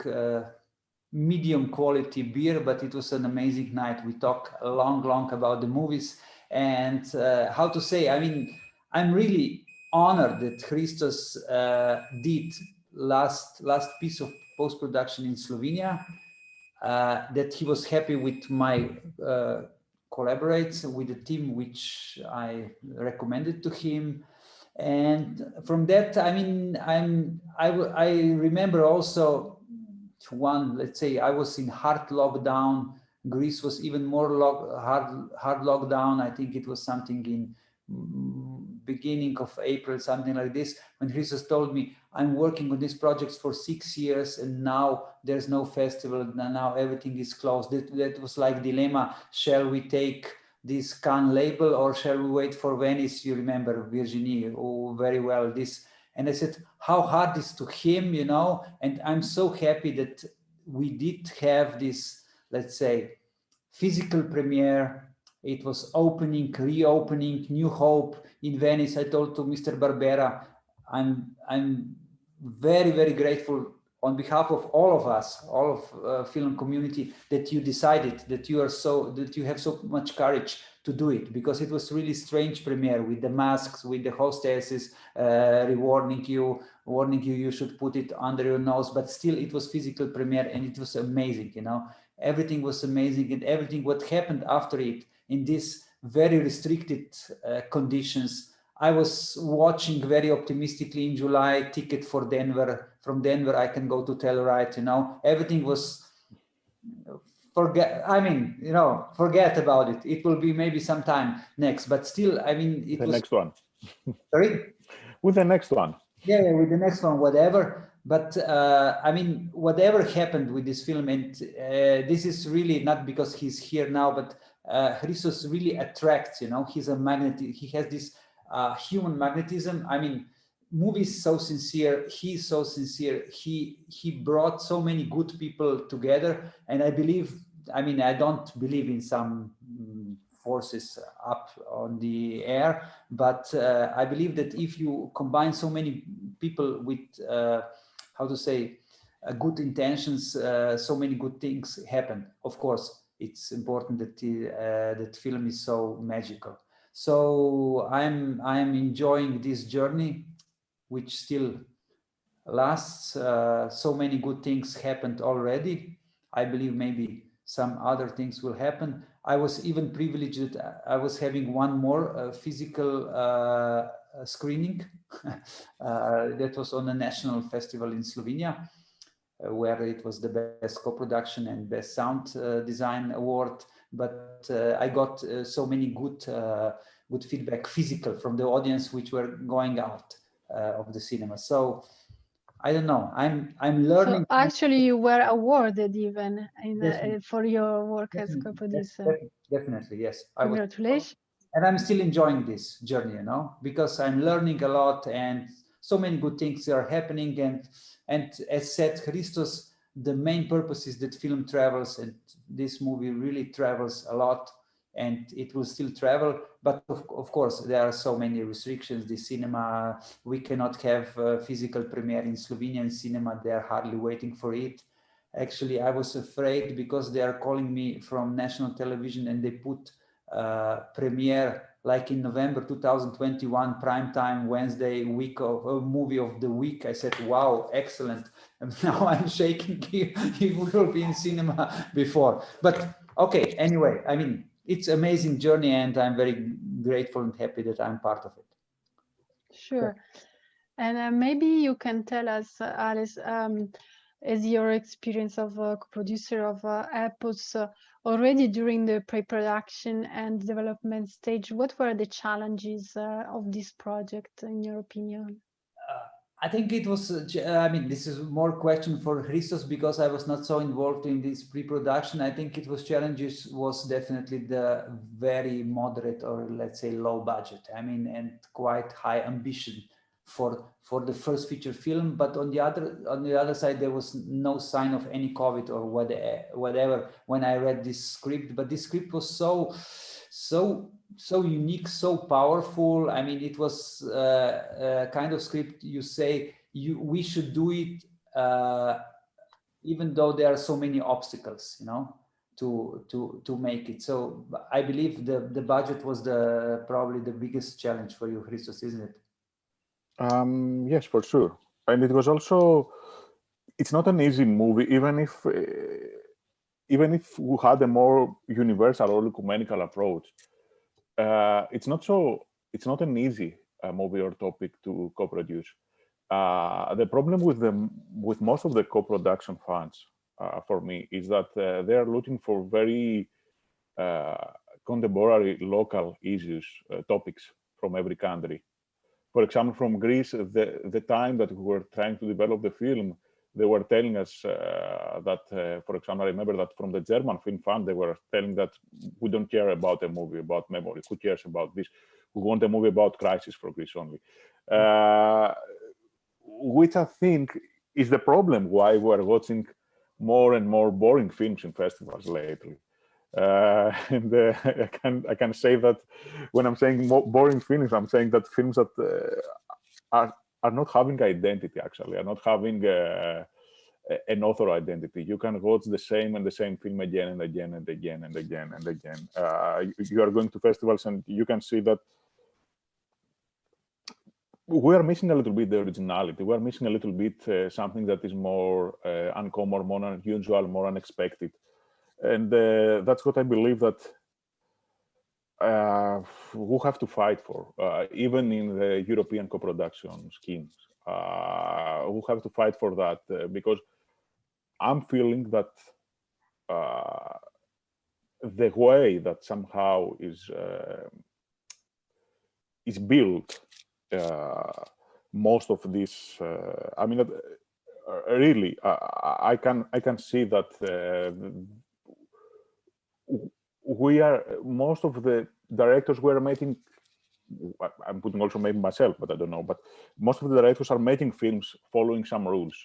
[SPEAKER 4] medium quality beer, but it was an amazing night. We talked long about the movies, and how to say, I mean, I'm really honored that Christos did last piece of post-production in Slovenia, that he was happy with my collaborates with the team which I recommended to him. And from that, I mean, I remember also one, let's say, I was in hard lockdown. Greece was even more hard lockdown. I think it was something in beginning of April, something like this, when Christos told me, I'm working on these projects for 6 years and now there's no festival, now everything is closed. That was like dilemma. Shall we take this Cannes label or shall we wait for Venice? You remember Virginie, oh, very well this. And I said, how hard is to him, you know? And I'm so happy that we did have this, let's say, physical premiere. It was opening, reopening, new hope in Venice. I told to Mr. Barbera, I'm very grateful on behalf of all of us, all of film community, that you decided, that you have so much courage to do it, because it was really strange premiere with the masks, with the hostesses warning you should put it under your nose, but still it was physical premiere and it was amazing, you know. Everything was amazing, and everything what happened after it in these very restricted conditions. I was watching very optimistically in July, ticket for Denver. From Denver, I can go to Telluride, you know. Everything was, forget about it. It will be maybe sometime next, but still, I mean, it was...
[SPEAKER 3] The next one.
[SPEAKER 4] Sorry?
[SPEAKER 3] With the next one.
[SPEAKER 4] Yeah, with the next one, whatever. But I mean, whatever happened with this film, and this is really not because he's here now, but Christos really attracts, you know, he's a magnet. He has this human magnetism. I mean, movie is so sincere, he's so sincere, he brought so many good people together. And I believe, I mean, I don't believe in some forces up on the air, but I believe that if you combine so many people with how to say good intentions, so many good things happen. Of course, it's important that that film is so magical. So I'm enjoying this journey, which still lasts. So many good things happened already. I believe maybe some other things will happen. I was even privileged that I was having one more physical screening that was on a national festival in Slovenia, where it was the best co-production and best sound design award. But I got so many good feedback, physical, from the audience which were going out of the cinema. So I don't know. I'm learning.
[SPEAKER 1] So actually, you were awarded even
[SPEAKER 4] Definitely.
[SPEAKER 1] for your work as co-producer.
[SPEAKER 4] Definitely, yes.
[SPEAKER 1] Congratulations.
[SPEAKER 4] And I'm still enjoying this journey, you know, because I'm learning a lot and so many good things are happening. And as said, Christos, the main purpose is that film travels, and this movie really travels a lot, and it will still travel. But of course, there are so many restrictions. The cinema, we cannot have a physical premiere in Slovenian cinema. They are hardly waiting for it. Actually, I was afraid because they are calling me from national television and they put premiere like in November 2021, prime time Wednesday week of a movie of the week. I said, wow, excellent. And now I'm shaking if we will be in cinema before. But okay, anyway, I mean, it's amazing journey and I'm very grateful and happy that I'm part of it.
[SPEAKER 1] Sure. And maybe you can tell us, Alice, as your experience of a producer of Epos already during the pre-production and development stage, what were the challenges of this project, in your opinion?
[SPEAKER 4] I think it was, I mean, this is more question for Christos because I was not so involved in this pre-production. I think it was challenges was definitely the very moderate or let's say low budget. I mean, and quite high ambition for the first feature film. But on the other side, there was no sign of any COVID or whatever when I read this script. But this script was so unique, so powerful. I mean, it was a kind of script you say we should do it even though there are so many obstacles, you know, to make it. So I believe the budget was probably the biggest challenge for you, Christos, isn't it?
[SPEAKER 3] Yes, for sure. And it was also, it's not an easy movie, even if we had a more universal or ecumenical approach. It's not an easy movie or topic to co-produce. The problem with most of the co-production funds for me is that they are looking for very contemporary local issues, topics from every country. For example, from Greece, the time that we were trying to develop the film, they were telling us that, for example, I remember that from the German Film Fund, they were telling that we don't care about a movie about memory. Who cares about this? We want a movie about crisis for Greece only. Which I think is the problem why we're watching more and more boring films in festivals lately. And I can say that when I'm saying more boring films, I'm saying that films that are not having identity, actually, are not having an author identity. You can watch the same and the same film again and again and again and again and again. You are going to festivals and you can see that we are missing a little bit the originality. We are missing a little bit something that is more uncommon, more unusual, more unexpected. And that's what I believe that we have to fight for, even in the European co-production schemes. We have to fight for that because I'm feeling that the way that somehow is built most of this. I mean, really, I can see that. Most of the directors were making I'm putting also maybe myself, but I don't know. But most of the directors are making films following some rules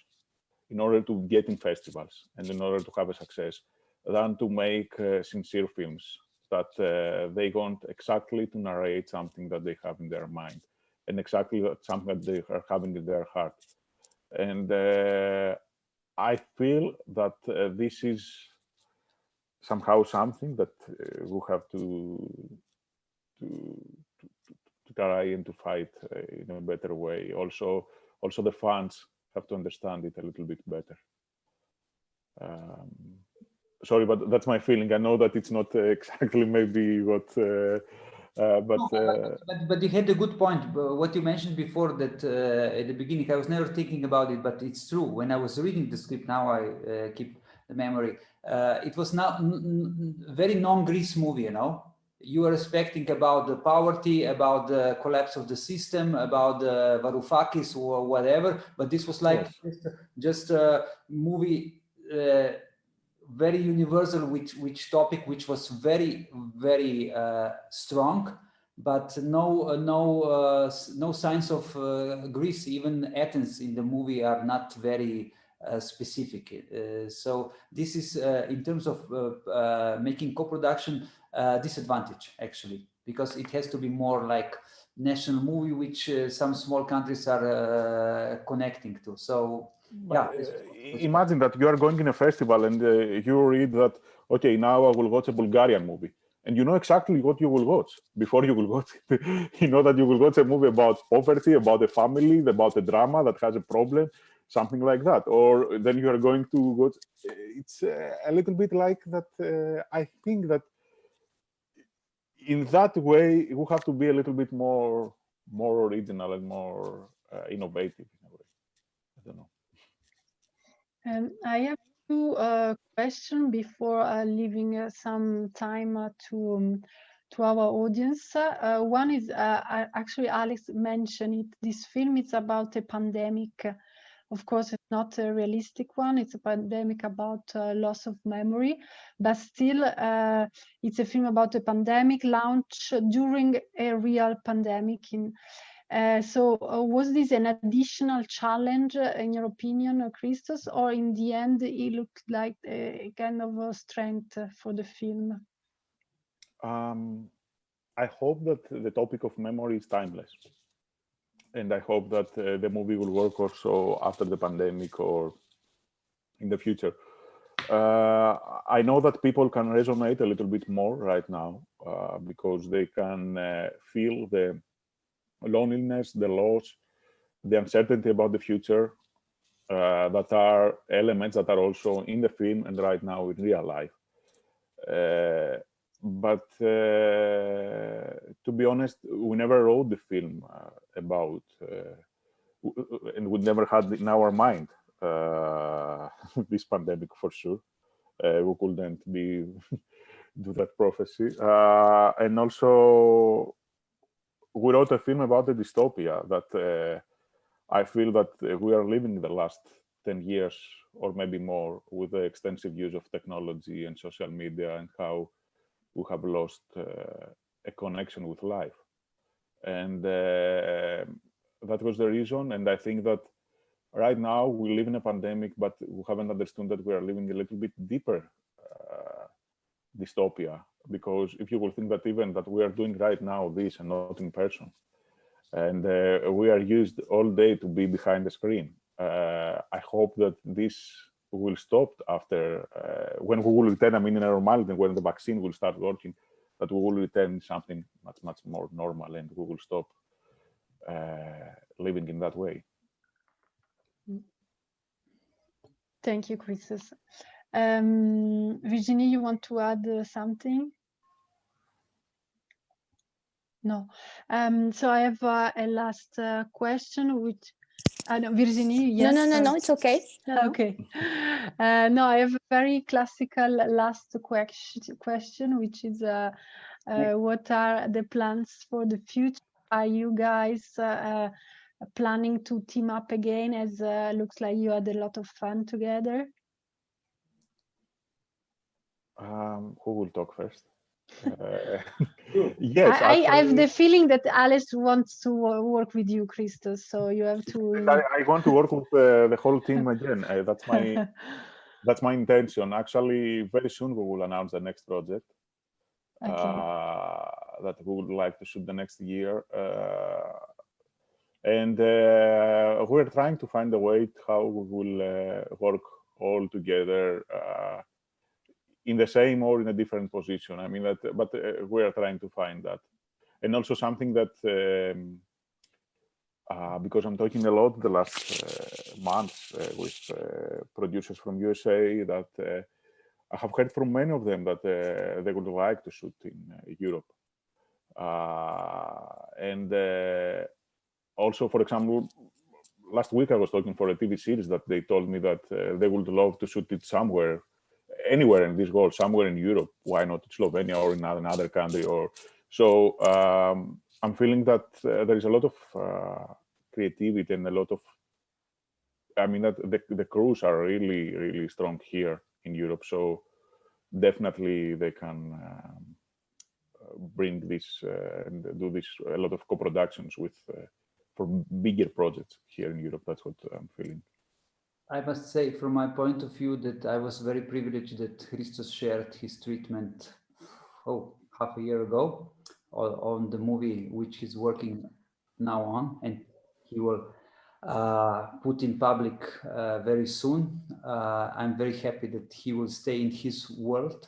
[SPEAKER 3] in order to get in festivals and in order to have a success, than to make sincere films that they want exactly to narrate something that they have in their mind and exactly something that they are having in their heart. And I feel that this is somehow something that we have to try and to fight in a better way. Also the fans have to understand it a little bit better. Sorry, but that's my feeling. I know that it's not exactly maybe what,
[SPEAKER 4] but you had a good point. What you mentioned before, that at the beginning, I was never thinking about it, but it's true. When I was reading the script, now I keep the memory. It was not very non-Greece movie, you know. You were expecting about the poverty, about the collapse of the system, about the Varoufakis or whatever, but this was like just a movie very universal, which topic, which was very strong, but no signs of Greece. Even Athens in the movie are not very specific. So this is in terms of making co-production disadvantage, actually, because it has to be more like national movie, which some small countries are connecting to. So yeah,
[SPEAKER 3] imagine that you are going in a festival and you read that, okay, now I will watch a Bulgarian movie, and you know exactly what you will watch before you will watch it. You know that you will watch a movie about poverty, about a family, about a drama that has a problem, something like that. Or then you are going to watch. It's a little bit like that. I think that in that way we have to be a little bit more original and more innovative in a way. I don't know.
[SPEAKER 1] I have two questions before leaving some time to our audience. One is actually Alex mentioned it. This film is about a pandemic. Of course, it's not a realistic one. It's a pandemic about loss of memory, but still, it's a film about a pandemic launched during a real pandemic. So was this an additional challenge in your opinion, Christos, or in the end it looked like a kind of a strength for the film?
[SPEAKER 3] I hope that the topic of memory is timeless, and I hope that the movie will work also after the pandemic or in the future. I know that people can resonate a little bit more right now because they can feel the loneliness, the loss, the uncertainty about the future, that are elements that are also in the film and right now in real life. But to be honest, we never wrote the film about, and we never had in our mind this pandemic for sure. We couldn't do that prophecy. And also, we wrote a film about the dystopia that I feel that we are living the last 10 years or maybe more with the extensive use of technology and social media, and how we have lost a connection with life. And that was the reason. And I think that right now we live in a pandemic, but we haven't understood that we are living a little bit deeper dystopia, because if you will think that even that we are doing right now this and not in person, and we are used all day to be behind the screen. I hope that this will stop after when we will return, I mean, in a normality, when the vaccine will start working, that we will return something much more normal, and we will stop living in that way.
[SPEAKER 1] Thank you, Christos. Virginie, you want to add something? No. So I have a last question, which no, Virginie, yes.
[SPEAKER 2] No, it's okay. No.
[SPEAKER 1] Okay. No, I have a very classical last question, which is what are the plans for the future? Are you guys planning to team up again, as looks like you had a lot of fun together?
[SPEAKER 3] Who will talk first? Yes,
[SPEAKER 1] I have the
[SPEAKER 3] actually,
[SPEAKER 1] feeling that Alice wants to work with you, Christos. So you have to.
[SPEAKER 3] I want to work with the whole team again. That's my intention. Actually, very soon we will announce the next project
[SPEAKER 1] Okay.
[SPEAKER 3] that we would like to shoot the next year. And we're trying to find a way how we will work all together in the same or in a different position. I mean, but we are trying to find that. And also something that, because I'm talking a lot the last months with producers from USA, that I have heard from many of them that they would like to shoot in Europe. And also, for example, last week I was talking for a TV series that they told me that they would love to shoot it somewhere, anywhere in this world, somewhere in Europe. Why not in Slovenia or in another country? Or so I'm feeling that there is a lot of creativity and a lot of, I mean, that the crews are really, really strong here in Europe. So definitely they can bring this and do this, a lot of co-productions with for bigger projects here in Europe. That's what I'm feeling.
[SPEAKER 4] I must say, from my point of view, that I was very privileged that Christos shared his treatment, half a year ago, on the movie which he's working now on, and he will put in public very soon. I'm very happy that he will stay in his world.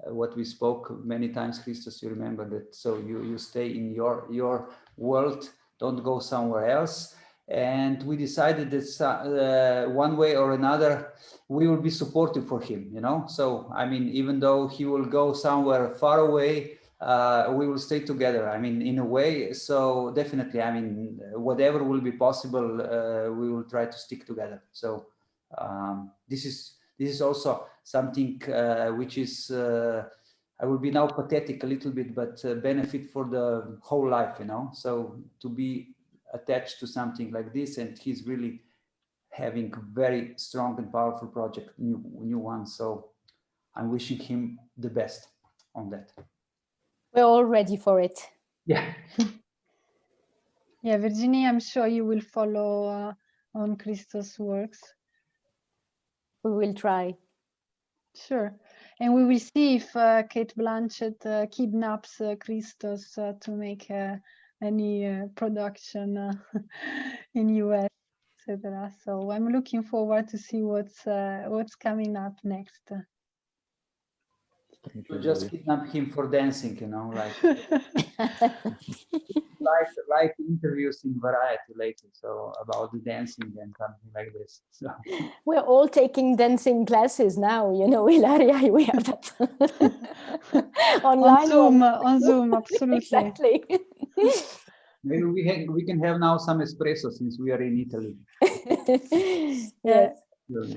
[SPEAKER 4] What we spoke many times, Christos, you remember that. So you stay in your world, don't go somewhere else. And we decided that one way or another, we will be supportive for him, you know? So, I mean, even though he will go somewhere far away, we will stay together, I mean, in a way. So definitely, I mean, whatever will be possible, we will try to stick together. So this is also something which is, I will be now pathetic a little bit, but benefit for the whole life, you know? So to be attached to something like this, and he's really having very strong and powerful project, new one. So I'm wishing him the best on that.
[SPEAKER 2] We're all ready for it.
[SPEAKER 4] Yeah.
[SPEAKER 1] Yeah, Virginie, I'm sure you will follow on Christos' works.
[SPEAKER 2] We will try.
[SPEAKER 1] Sure. And we will see if Kate Blanchett kidnaps Christos to make any production in US, etc. So I'm looking forward to see what's coming up next.
[SPEAKER 4] To just kidnap him for dancing, you know, like like interviews in Variety later, so about the dancing and something like this. So
[SPEAKER 2] we're all taking dancing classes now, you know, Ilaria, we have that online.
[SPEAKER 1] On Zoom, absolutely.
[SPEAKER 2] Exactly.
[SPEAKER 4] maybe we can have now some espresso since we are in Italy.
[SPEAKER 2] Yes.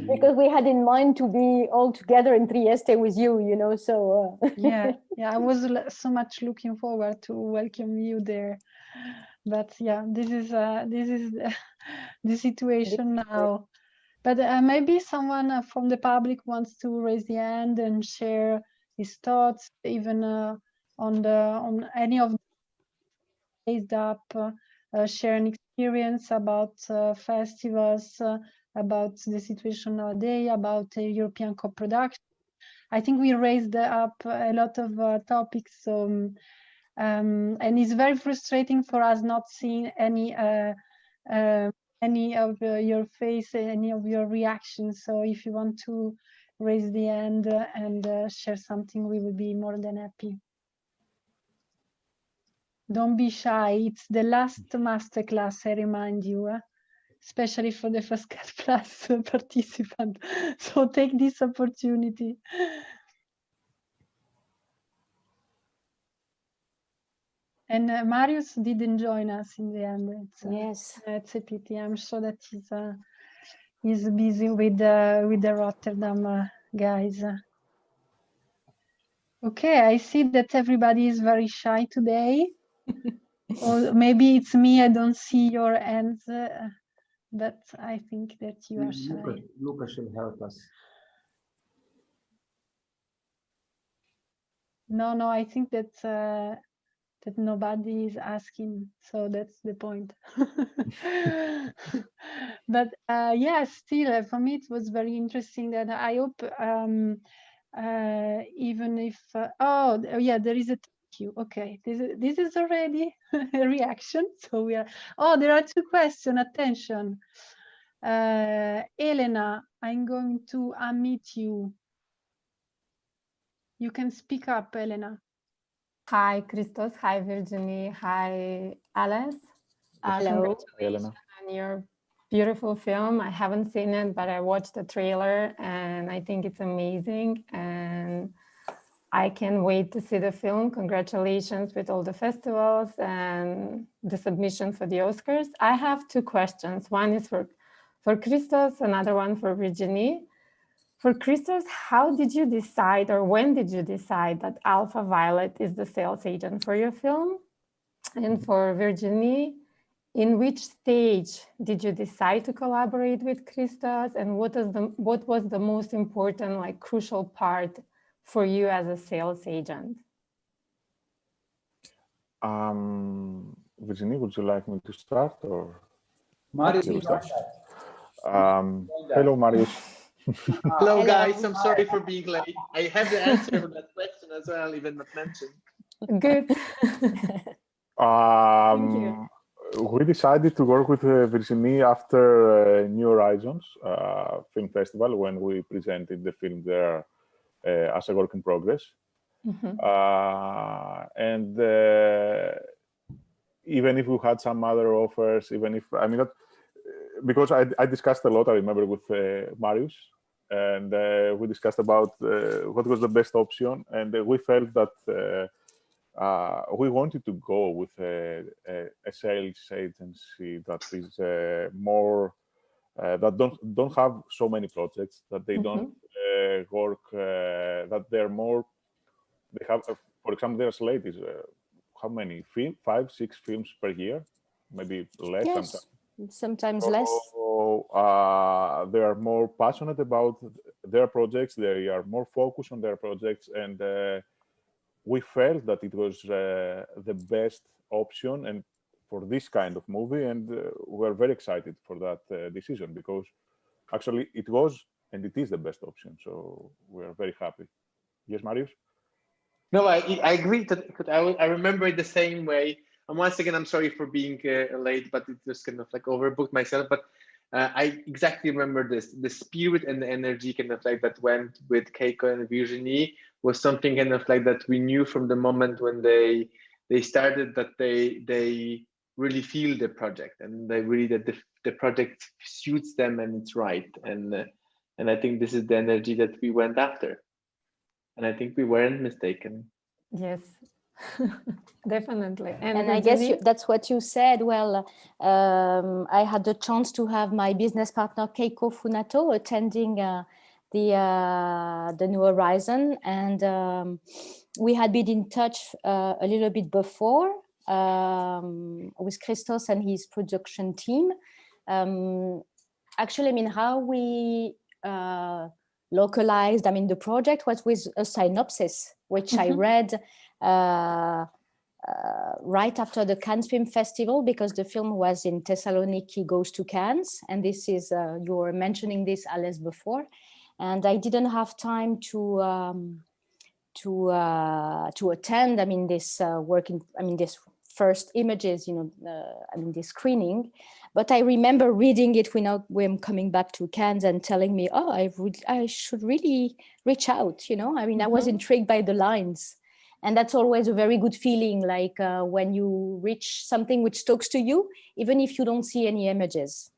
[SPEAKER 2] Because we had in mind to be all together in Trieste with you, you know, so
[SPEAKER 1] yeah, I was so much looking forward to welcome you there, but yeah, this is the situation now. But maybe someone from the public wants to raise the hand and share his thoughts, even on any of the raised up, share an experience about festivals, about the situation nowadays, about European co-production. I think we raised up a lot of topics, so, and it's very frustrating for us not seeing any of your face, any of your reactions. So if you want to raise the hand and share something, we will be more than happy. Don't be shy. It's the last masterclass, I remind you, especially for the First Cut Plus participant. So take this opportunity. And Mariusz didn't join us in the end.
[SPEAKER 2] yes,
[SPEAKER 1] it's a pity. I'm sure that he's busy with the Rotterdam guys. Okay, I see that everybody is very shy today. Or maybe it's me, I don't see your hands, but I think that you are shy.
[SPEAKER 4] Lucas should help us.
[SPEAKER 1] No, I think that that nobody is asking, so that's the point. But yeah, still for me it was very interesting. That I hope even if oh yeah, there is a thank you. Okay, this is already a reaction. So we are. Oh, there are two questions. Attention, Elena, I'm going to unmute you. You can speak up, Elena.
[SPEAKER 6] Hi, Christos. Hi, Virginie. Hi, Alice.
[SPEAKER 2] Hello.
[SPEAKER 6] Congratulations on your beautiful film. I haven't seen it, but I watched the trailer and I think it's amazing. And I can't wait to see the film. Congratulations with all the festivals and the submission for the Oscars. I have two questions. One is for Christos, another one for Virginie. For Christos, how did you decide, or when did you decide that Alpha Violet is the sales agent for your film? And for Virginie, in which stage did you decide to collaborate with Christos, and what was the most important, like, crucial part for you as a sales agent?
[SPEAKER 3] Virginie, would you like me to start, or?
[SPEAKER 4] Mariusz,
[SPEAKER 3] You
[SPEAKER 4] you
[SPEAKER 3] start.
[SPEAKER 4] start.
[SPEAKER 3] Hello, Mariusz.
[SPEAKER 7] Hello, guys. I'm sorry for being late. I have the answer for that question as well, even not mentioned.
[SPEAKER 6] Good.
[SPEAKER 3] We decided to work with Virginie after New Horizons Film Festival, when we presented the film there as a work in progress.
[SPEAKER 6] Mm-hmm.
[SPEAKER 3] And even if we had some other offers, even if, I mean, not, because I discussed a lot, I remember, with Mariusz, and we discussed about what was the best option, and we felt that we wanted to go with a sales agency that is more that don't have so many projects, that they don't work, that they're more, they have, for example, their slate is how many, 5, 6 films per year, maybe less.
[SPEAKER 2] Yes, sometimes less.
[SPEAKER 3] So they are more passionate about their projects. They are more focused on their projects, and we felt that it was the best option and for this kind of movie, and we're very excited for that decision, because actually it was and it is the best option. So we are very happy. Yes, Mariusz?
[SPEAKER 7] No, I agree. I remember it the same way. And once again, I'm sorry for being late, but it just kind of like overbooked myself. But I exactly remember this. The spirit and the energy kind of like that went with Keiko and Virginie was something kind of like that we knew from the moment when they started, that they really feel the project, and they really, that the project suits them and it's right. And I think this is the energy that we went after. And I think we weren't mistaken.
[SPEAKER 6] Yes, definitely.
[SPEAKER 2] And I guess that's what you said. Well, I had the chance to have my business partner Keiko Funato attending the New Horizon, and we had been in touch a little bit before with Christos and his production team. Actually, I mean, how we localized, I mean, the project was with a synopsis, which I read right after the Cannes Film Festival, because the film was in Thessaloniki Goes to Cannes, and this is, you were mentioning this, Alice, before, and I didn't have time to attend, I mean, this this first images, you know, I mean, this screening. But I remember reading it when coming back to Cannes and telling me, oh, I should really reach out, you know. I mean, I was intrigued by the lines. And that's always a very good feeling, like when you reach something which talks to you, even if you don't see any images.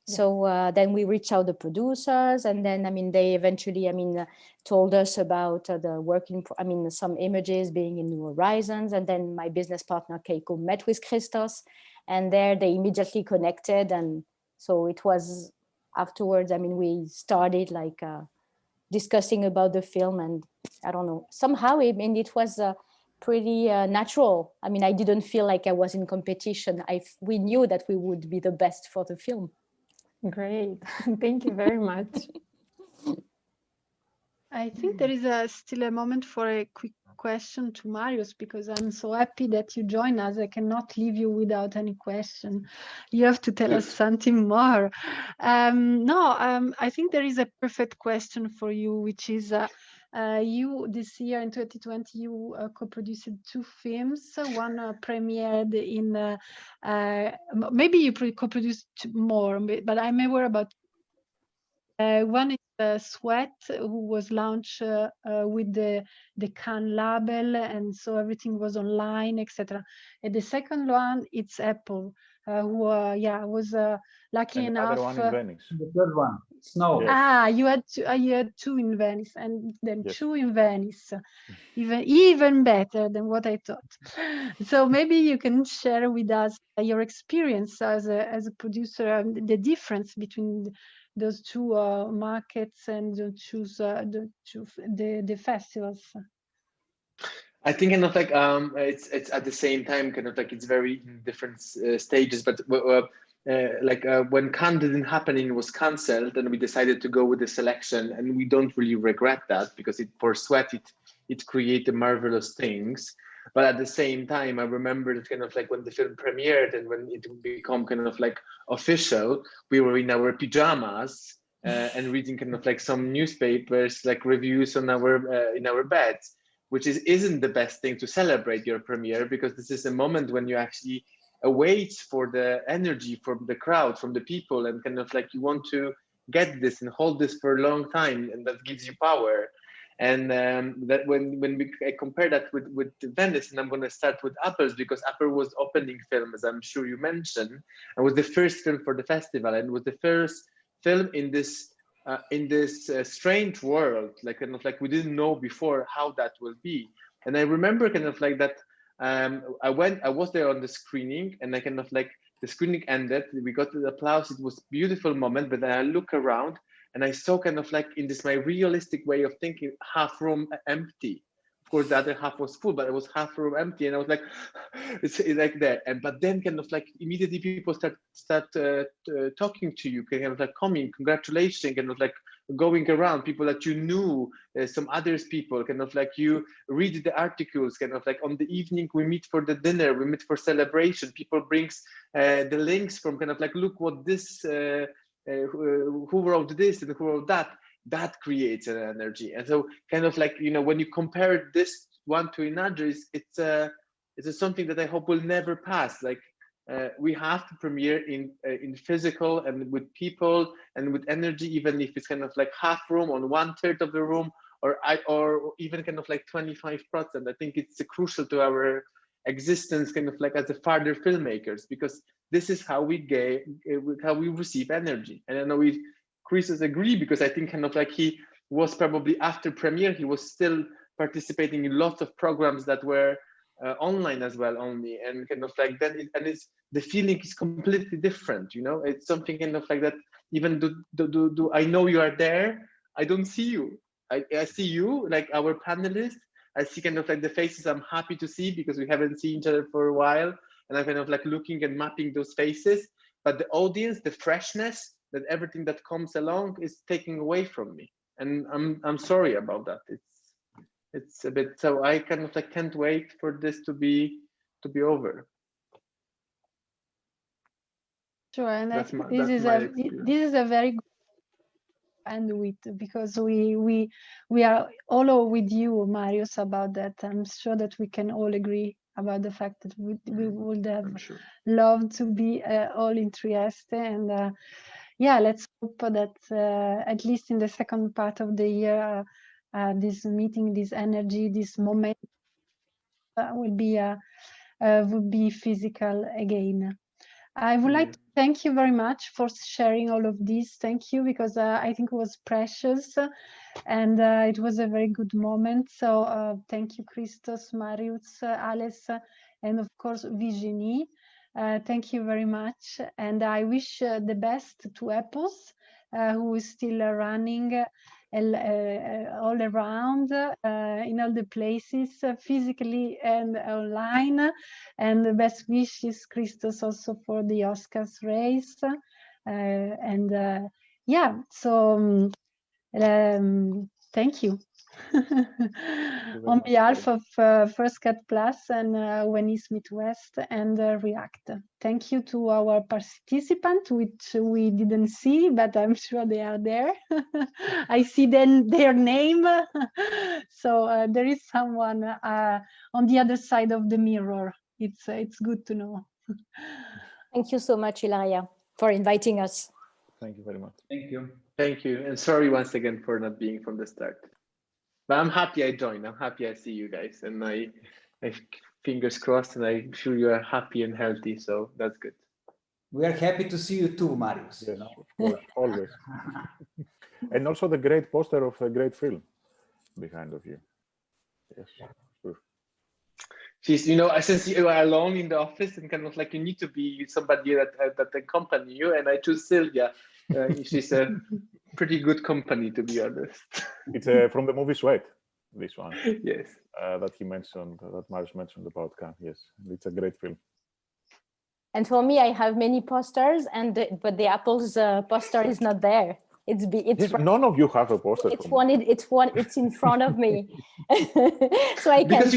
[SPEAKER 2] Yeah. So then we reached out the producers, and then, I mean, they eventually, I mean, told us about the working, I mean, some images being in New Horizons. And then my business partner, Keiko, met with Christos, and there they immediately connected. And so it was afterwards, I mean, we started like discussing about the film, and I don't know, somehow, I mean, it was pretty natural. I mean, I didn't feel like I was in competition. We knew that we would be the best for the film.
[SPEAKER 6] Great. Thank you very much.
[SPEAKER 1] I think there is still a moment for a quick question to Mariusz, because I'm so happy that you join us. I cannot leave you without any question. You have to tell us something more. I think there is a perfect question for you, which is you this year in 2020 you co-produced 2 films. One premiered in maybe you co-produced more, but I'm aware about one is Sweat, who was launched with the Cannes label, and so everything was online, etc. And the second one, it's Apple, who was lucky
[SPEAKER 3] and
[SPEAKER 1] enough.
[SPEAKER 3] Other one in Venice.
[SPEAKER 4] The third one, Snow.
[SPEAKER 3] Yes.
[SPEAKER 1] Ah, you had 2 in Venice, and then
[SPEAKER 3] Yes.
[SPEAKER 1] 2 in Venice. Even better than what I thought. So maybe you can share with us your experience as a producer, and the difference between those 2 markets and the festivals.
[SPEAKER 7] I think kind of like it's at the same time kind of like it's very different stages, but when Cannes didn't happen and it was cancelled, and we decided to go with the selection, and we don't really regret that, because for Sweat it created marvelous things. But at the same time, I remember that kind of like when the film premiered and when it became kind of like official, we were in our pajamas and reading kind of like some newspapers, like reviews on in our beds, which isn't the best thing to celebrate your premiere, because this is a moment when you actually await for the energy from the crowd, from the people, and kind of like you want to get this and hold this for a long time, and that gives you power. And that when I compare that with Venice, and I'm going to start with Apples, because Apple was opening film, as I'm sure you mentioned, and was the first film for the festival, and was the first film in this strange world, like kind of like we didn't know before how that will be. And I remember kind of like that I was there on the screening, and I kind of like the screening ended, we got the applause, it was a beautiful moment, but then I look around and I saw kind of like, in this my realistic way of thinking, half room empty. Of course, the other half was full, but it was half room empty, and I was like, it's like that. But then kind of like immediately people start talking to you, kind of like coming, congratulations, kind of like going around, people that you knew, some others people, kind of like you read the articles, kind of like on the evening we meet for the dinner, we meet for celebration, people brings the links from kind of like, look what this who wrote this and who wrote that creates an energy. And so kind of like, you know, when you compare this one to another, it's something that I hope will never pass. Like we have to premiere in physical and with people and with energy, even if it's kind of like half room on 1/3 of the room, or even kind of like 25%. I think it's crucial to our existence, kind of like as a further filmmakers, because this is how we receive energy. And I know Christos agree, because I think kind of like he was probably after premiere, he was still participating in lots of programs that were online as well only, and kind of like that, it's the feeling is completely different, you know. It's something kind of like that, even do I know you are there, I don't see you, I see you, like our panelists, I see kind of like the faces I'm happy to see, because we haven't seen each other for a while, and I'm kind of like looking and mapping those faces, but the audience, the freshness, that everything that comes along is taking away from me, and I'm sorry about that. It's a bit, so I kind of like can't wait for this to be over.
[SPEAKER 1] Sure, and I think this is a very good end with, because we are all with you, Mariusz, about that. I'm sure that we can all agree about the fact that we would have loved to be all in Trieste, and yeah, let's hope that at least in the second part of the year, this meeting, this energy, this moment would be physical again. I would like to thank you very much for sharing all of this. Thank you, because I think it was precious, and it was a very good moment. So thank you, Christos, Mariusz, Ales, and of course, Virginie. Thank you very much. And I wish the best to Apples, who is still running all around in all the places, physically and online. And the best wishes, Christos, also for the Oscars race. Yeah, so thank you. On behalf of First Cut Plus and Venice Midwest and React. Thank you to our participants, which we didn't see, but I'm sure they are there. I see then their name. So there is someone on the other side of the mirror. It's good to know.
[SPEAKER 2] Thank you so much, Ilaria, for inviting us.
[SPEAKER 3] Thank you very much.
[SPEAKER 4] Thank you.
[SPEAKER 7] Thank you. And sorry once again for not being from the start. But I'm happy I joined. I'm happy I see you guys. And I fingers crossed, and I'm sure you are happy and healthy. So that's good.
[SPEAKER 4] We are happy to see you too, Mariusz.
[SPEAKER 3] Yes, of course, always. And also the great poster of a great film behind of you. Yes, sure.
[SPEAKER 7] She's, you know, since you are alone in the office and kind of like you need to be somebody that accompany you, and I choose Sylvia. She's a pretty good company, to be honest.
[SPEAKER 3] It's from the movie Sweat, this one.
[SPEAKER 7] Yes.
[SPEAKER 3] That he mentioned, that Mariusz mentioned about Cannes. Yes, it's a great film.
[SPEAKER 2] And for me, I have many posters, but the Apple's poster is not there. It's
[SPEAKER 3] Yes, none of you have a poster.
[SPEAKER 2] It's in front of me, so I can.
[SPEAKER 7] Because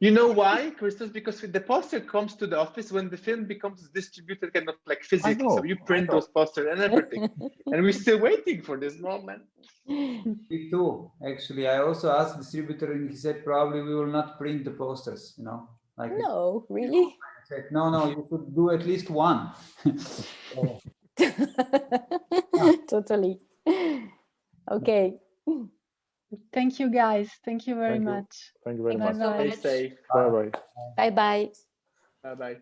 [SPEAKER 7] you know why, Christos? Because the poster comes to the office when the film becomes distributed, kind of like physically. So you print those posters and everything, and we're still waiting for this moment.
[SPEAKER 4] Me too. Actually, I also asked the distributor, and he said probably we will not print the posters. You know, like
[SPEAKER 2] no, really.
[SPEAKER 4] I said, no, you could do at least one.
[SPEAKER 2] Totally. Okay.
[SPEAKER 1] Thank you, guys. Thank you very much.
[SPEAKER 3] Thank you very
[SPEAKER 2] Thank
[SPEAKER 3] much.
[SPEAKER 2] you so much.
[SPEAKER 7] Stay safe.
[SPEAKER 3] Bye-bye.
[SPEAKER 2] Bye-bye.
[SPEAKER 7] Bye-bye.